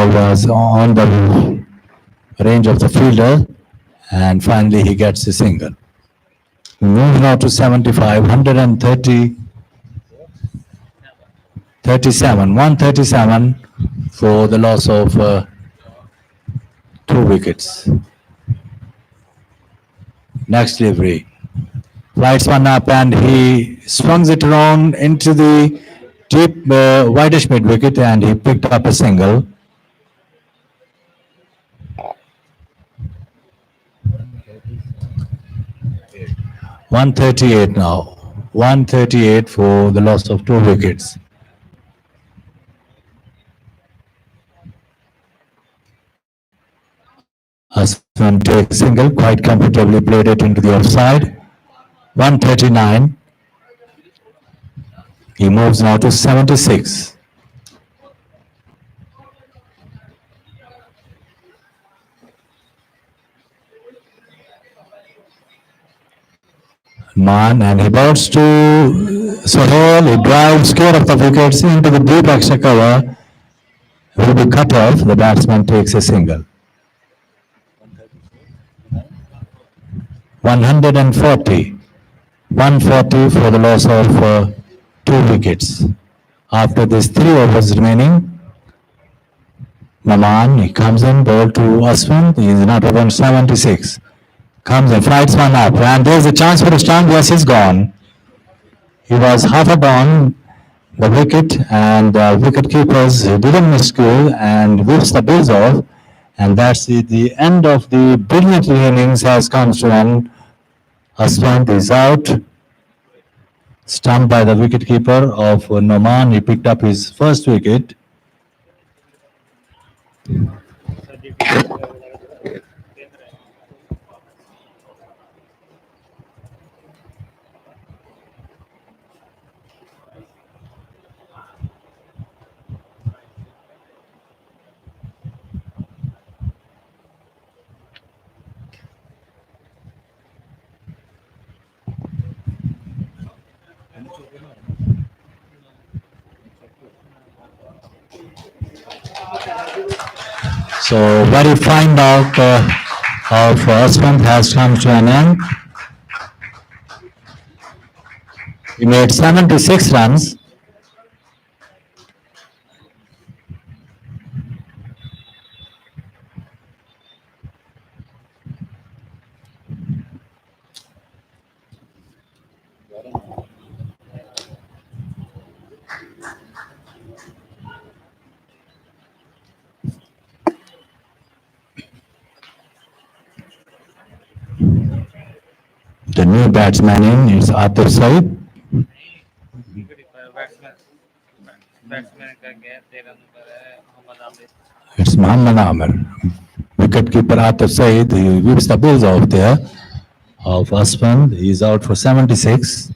was on the range of the fielder, and finally he gets a single. We move now to 75, 130. 37, 137 for the loss of 2 wickets. Next delivery. Flights one up and he swings it around into the deep widest mid wicket and he picked up a single. .138 now. 138 for the loss of 2 wickets. Aswan takes single, quite comfortably played it into the offside. 139. He moves now to 76. Man and he bounces to Sohail. He drives clear of the wickets into the deep extra cover. Will be cut off. The batsman takes a single. 140. 140 for the loss of 2 wickets. After this 3 overs remaining, Naman, he comes in, ball to Aswin. He is not around 76. Comes in, flights one up, and there's a chance for a stump. Yes, he's gone. He was half a down the wicket, and the wicket keepers didn't miscue and whips the bills off. And that's the end of the brilliant innings has come to an. Aswant is out, stumped by the wicketkeeper of Noman. He picked up his first wicket. So very fine bout of Aswant has come to an end. He made 76 runs. The new batsman in is Atif Said. It's Muhammad Amir. Wicketkeeper Atif Said, he whips the balls out there of Aspan. He's out for 76.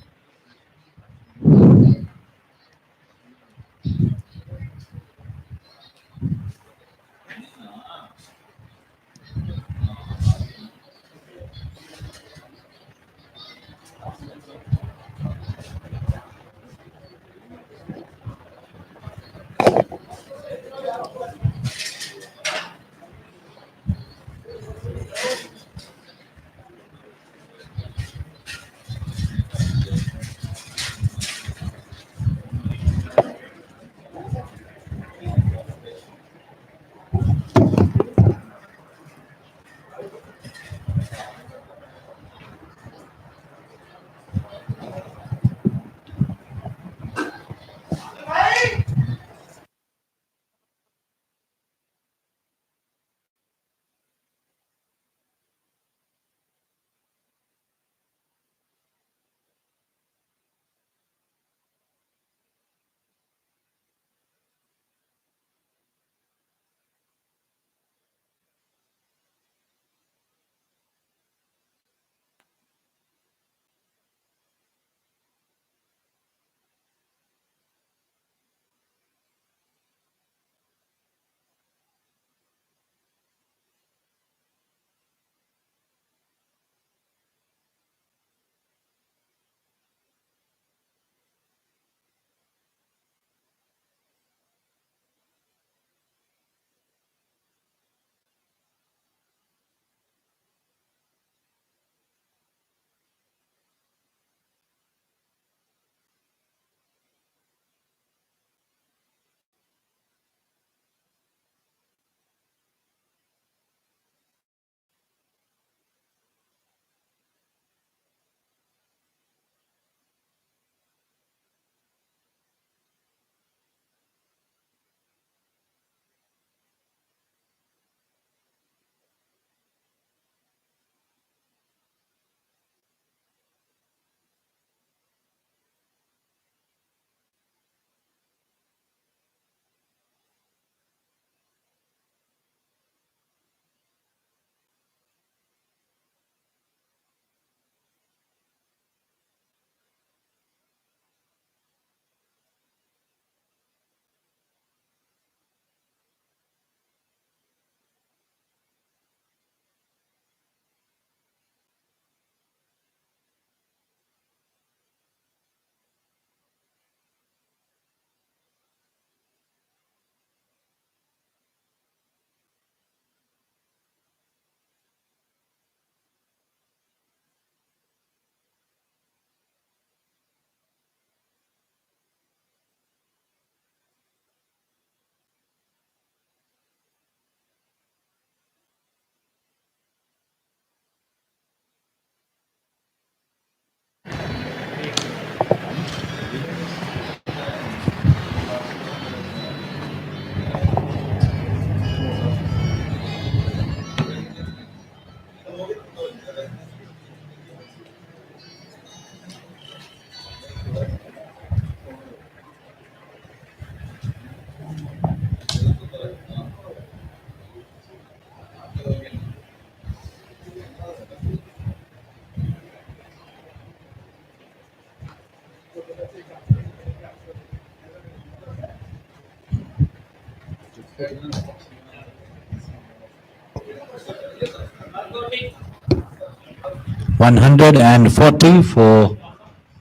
$140 for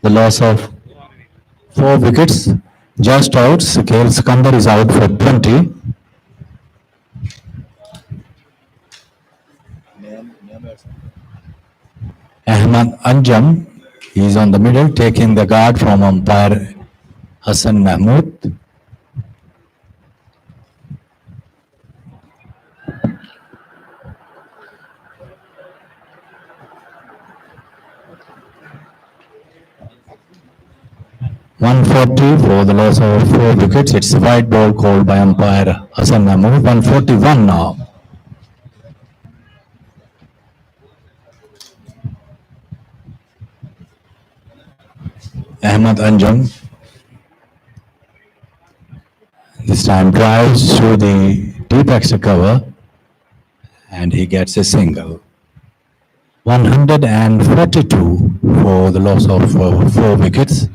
the loss of 4 wickets. Just out, Sakil Sikandar is out for 20. Ahmad Anjam is on the middle, taking the guard from umpire Hassan Mahmood. 140 for the loss of 4 wickets. It's a white ball called by umpire Hassan Mahmood. 141 now. Ahmad Anjum this time drives through the deep extra cover and he gets a single. 142 for the loss of 4 wickets.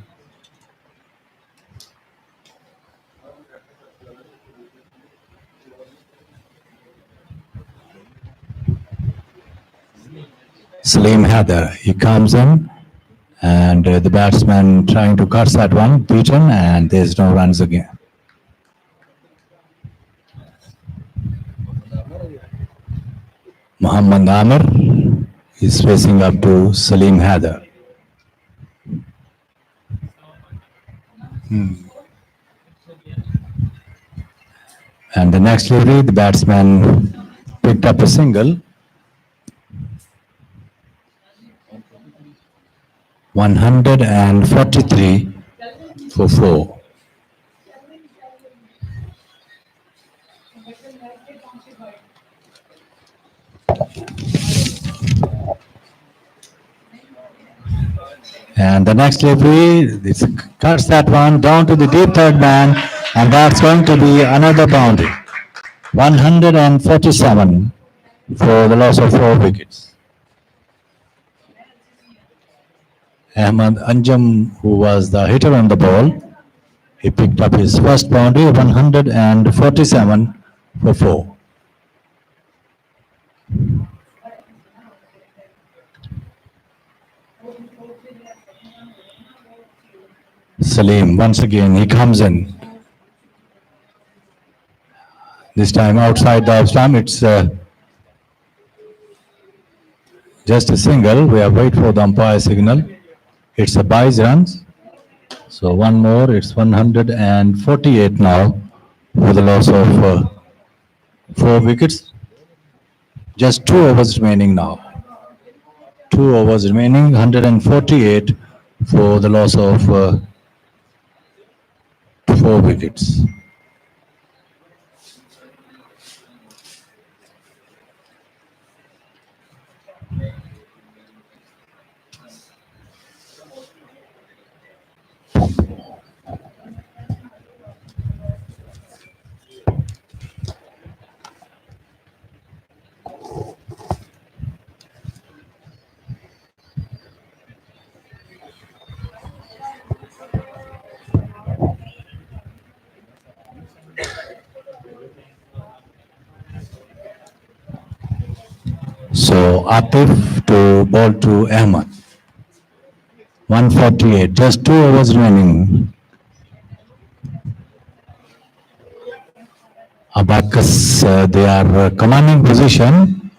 Salim Haider, he comes in and the batsman trying to cut that one, beaten, and there's no runs again. Muhammad Amir is facing up to Salim Haider. And the next delivery, the batsman picked up a single. 143 for 4. And the next delivery, it cuts that one down to the deep third man, and that's going to be another boundary. 147 for the loss of 4 wickets. Ahmad Anjum, who was the hitter on the ball, he picked up his first boundary, 147 for 4. Salim, once again, he comes in. This time outside the stump, it's just a single. We have wait for the umpire signal. It's a buys runs. So one more, it's 148 now for the loss of 4 wickets. Just 2 overs remaining now. 2 overs remaining, 148 for the loss of 4 wickets. So Atif to ball to Ahmad. 148, just 2 overs remaining. Abacus, they are commanding position,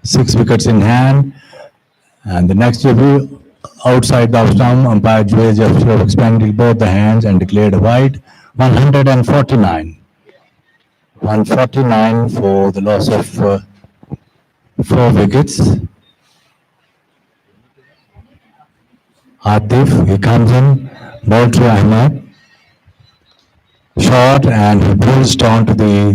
6 wickets in hand, and the next review outside the stump, umpire Juez have expanded both the hands and declared a wide. 149. 149 for the loss of 4 wickets. Atif, he comes in, ball to Ahmad. Short, and he pulls down to the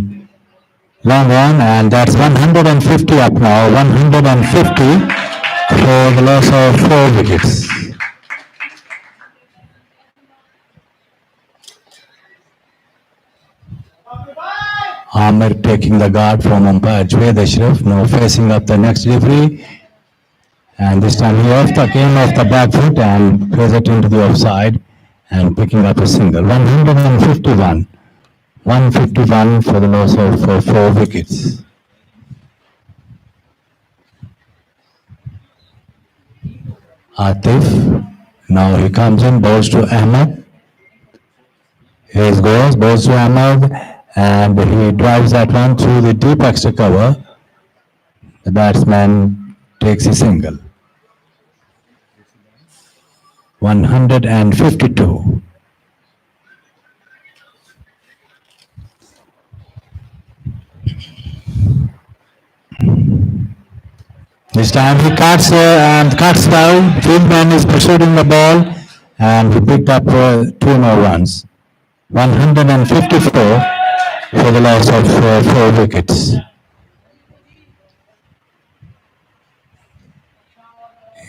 long one, and that's 150 up now. 150 for the loss of 4 wickets. Amir taking the guard from umpire Junaid Ashraf, now facing up the next delivery. And this time he came off the back foot and plays it into the offside and picking up a single. 151. 151 for the loss of 4 wickets. Atif, now he comes in, balls to Ahmad. Here goes, balls to Ahmad, and he drives that one through the deep extra cover. The batsman takes a single. 152. This time he cuts and cuts down. Fieldman is pursuing the ball, and he picked up two more runs. 154 for the loss of 4 wickets.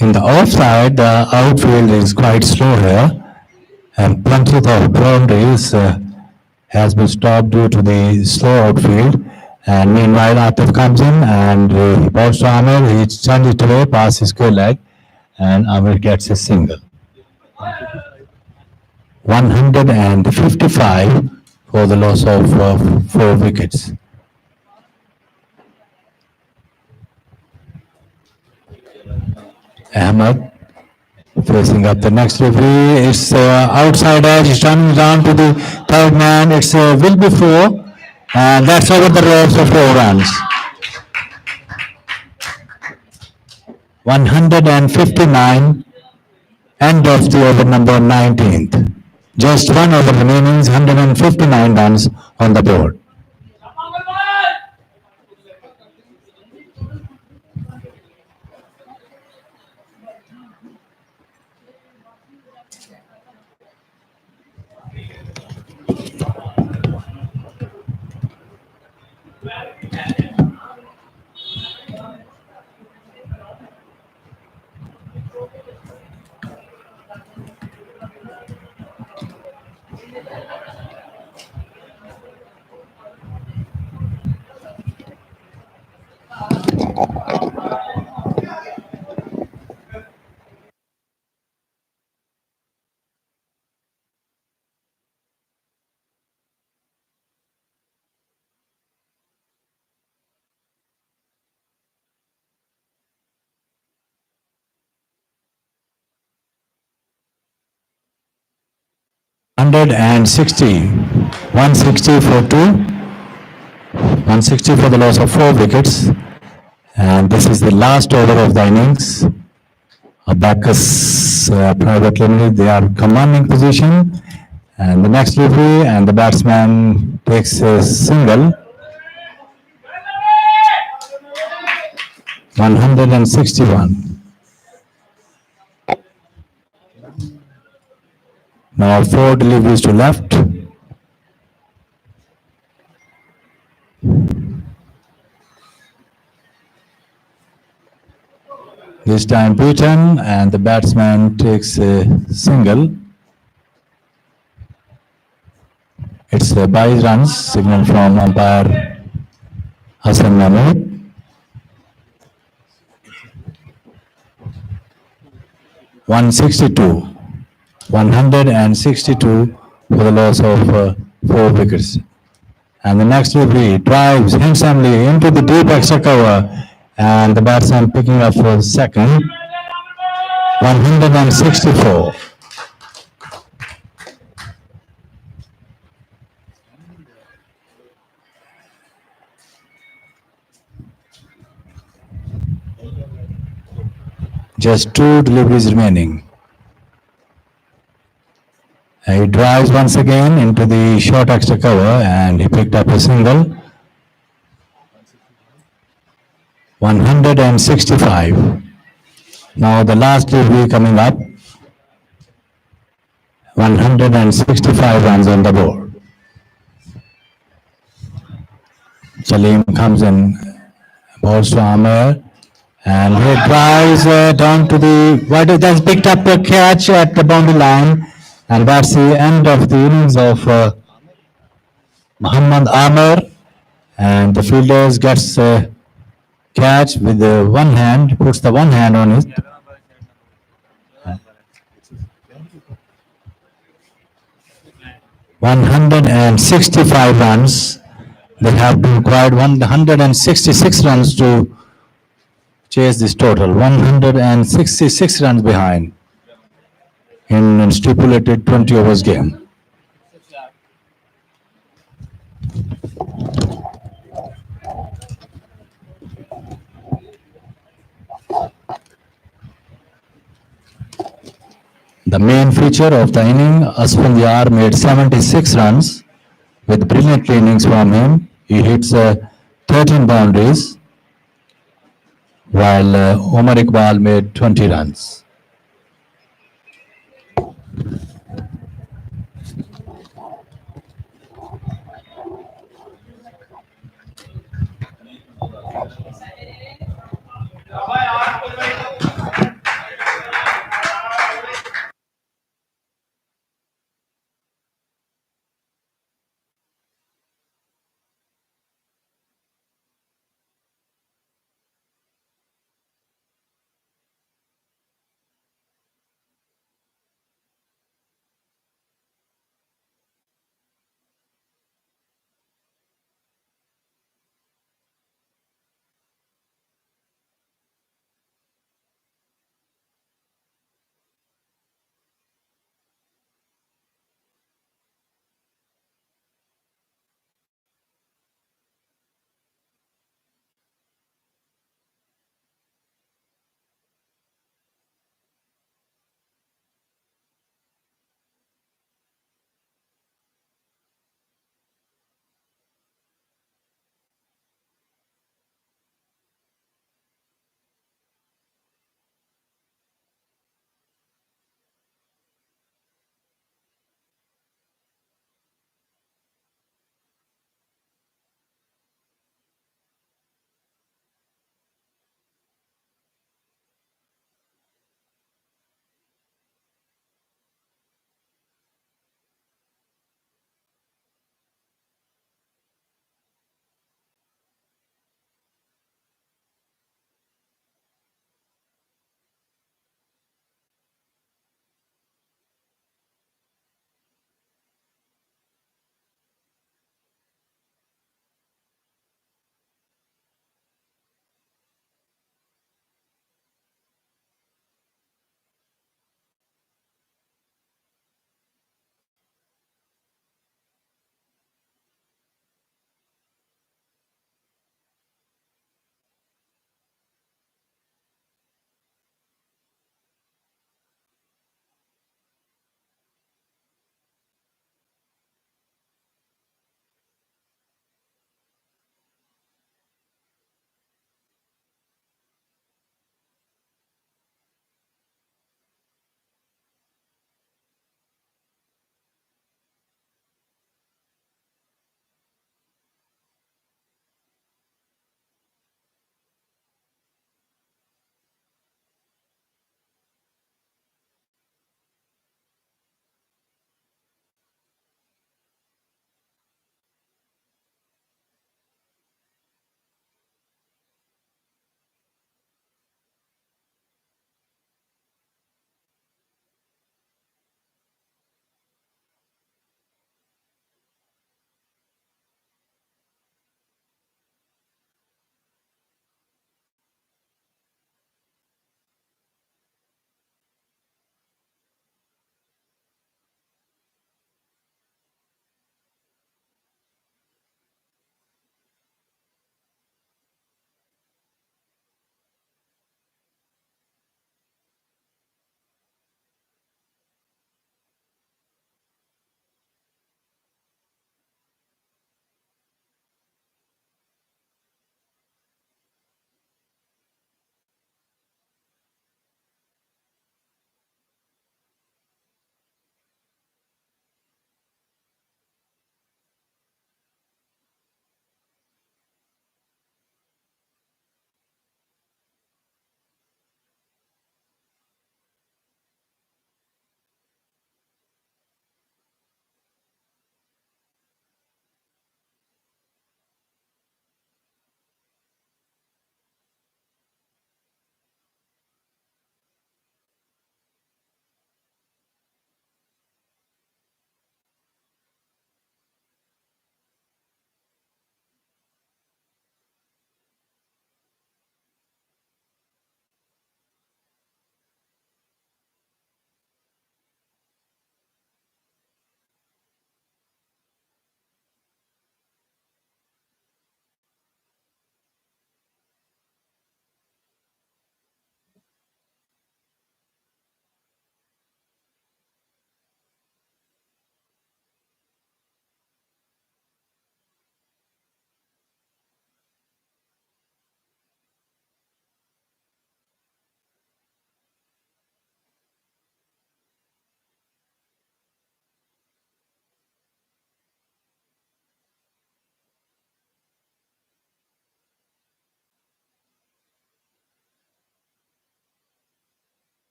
In the offside, the outfield is quite slow here, and plenty of boundaries has been stopped due to the slow outfield. And meanwhile, Atif comes in and he bowls to Amir. He sends it away past his square leg, and Amir gets a single. 155 for the loss of 4 wickets. Ahmed facing up the next referee. It's outside edge. He's turning down to the third man. It's will be 4. And that's over the ropes for 4 runs. 159. End of the over number 19th. Just 1 over remaining, 159 runs on the board. And 160 for 2, 160 for the loss of 4 wickets, and this is the last over of the innings. Abacus Private Limited, they are commanding position, and the next delivery, and the batsman takes a single. 161. Now 4 deliveries to left. This time beaten, and the batsman takes a single. It's a by runs signal from umpire Hassan Mahmood. 162. 162 for the loss of 4 wickets. And the next delivery drives handsomely into the deep extra cover, and the batsman picking up for the second. 164. Just 2 deliveries remaining. He drives once again into the short extra cover, and he picked up a single. 165. Now the last delivery coming up. 165 runs on the board. Salim comes in, balls to Amir, and he drives down to the wide. That's picked up a catch at the boundary line. And that's the end of the innings of Muhammad Amir, and the fielders gets a catch with one hand, puts the one hand on it. $165 runs. They have been required 166 runs to chase this total. 166 runs behind in a stipulated 20 overs game. The main feature of the inning, Asfan Yar made 76 runs with brilliant innings from him. He hits 13 boundaries, while Omar Iqbal made 20 runs.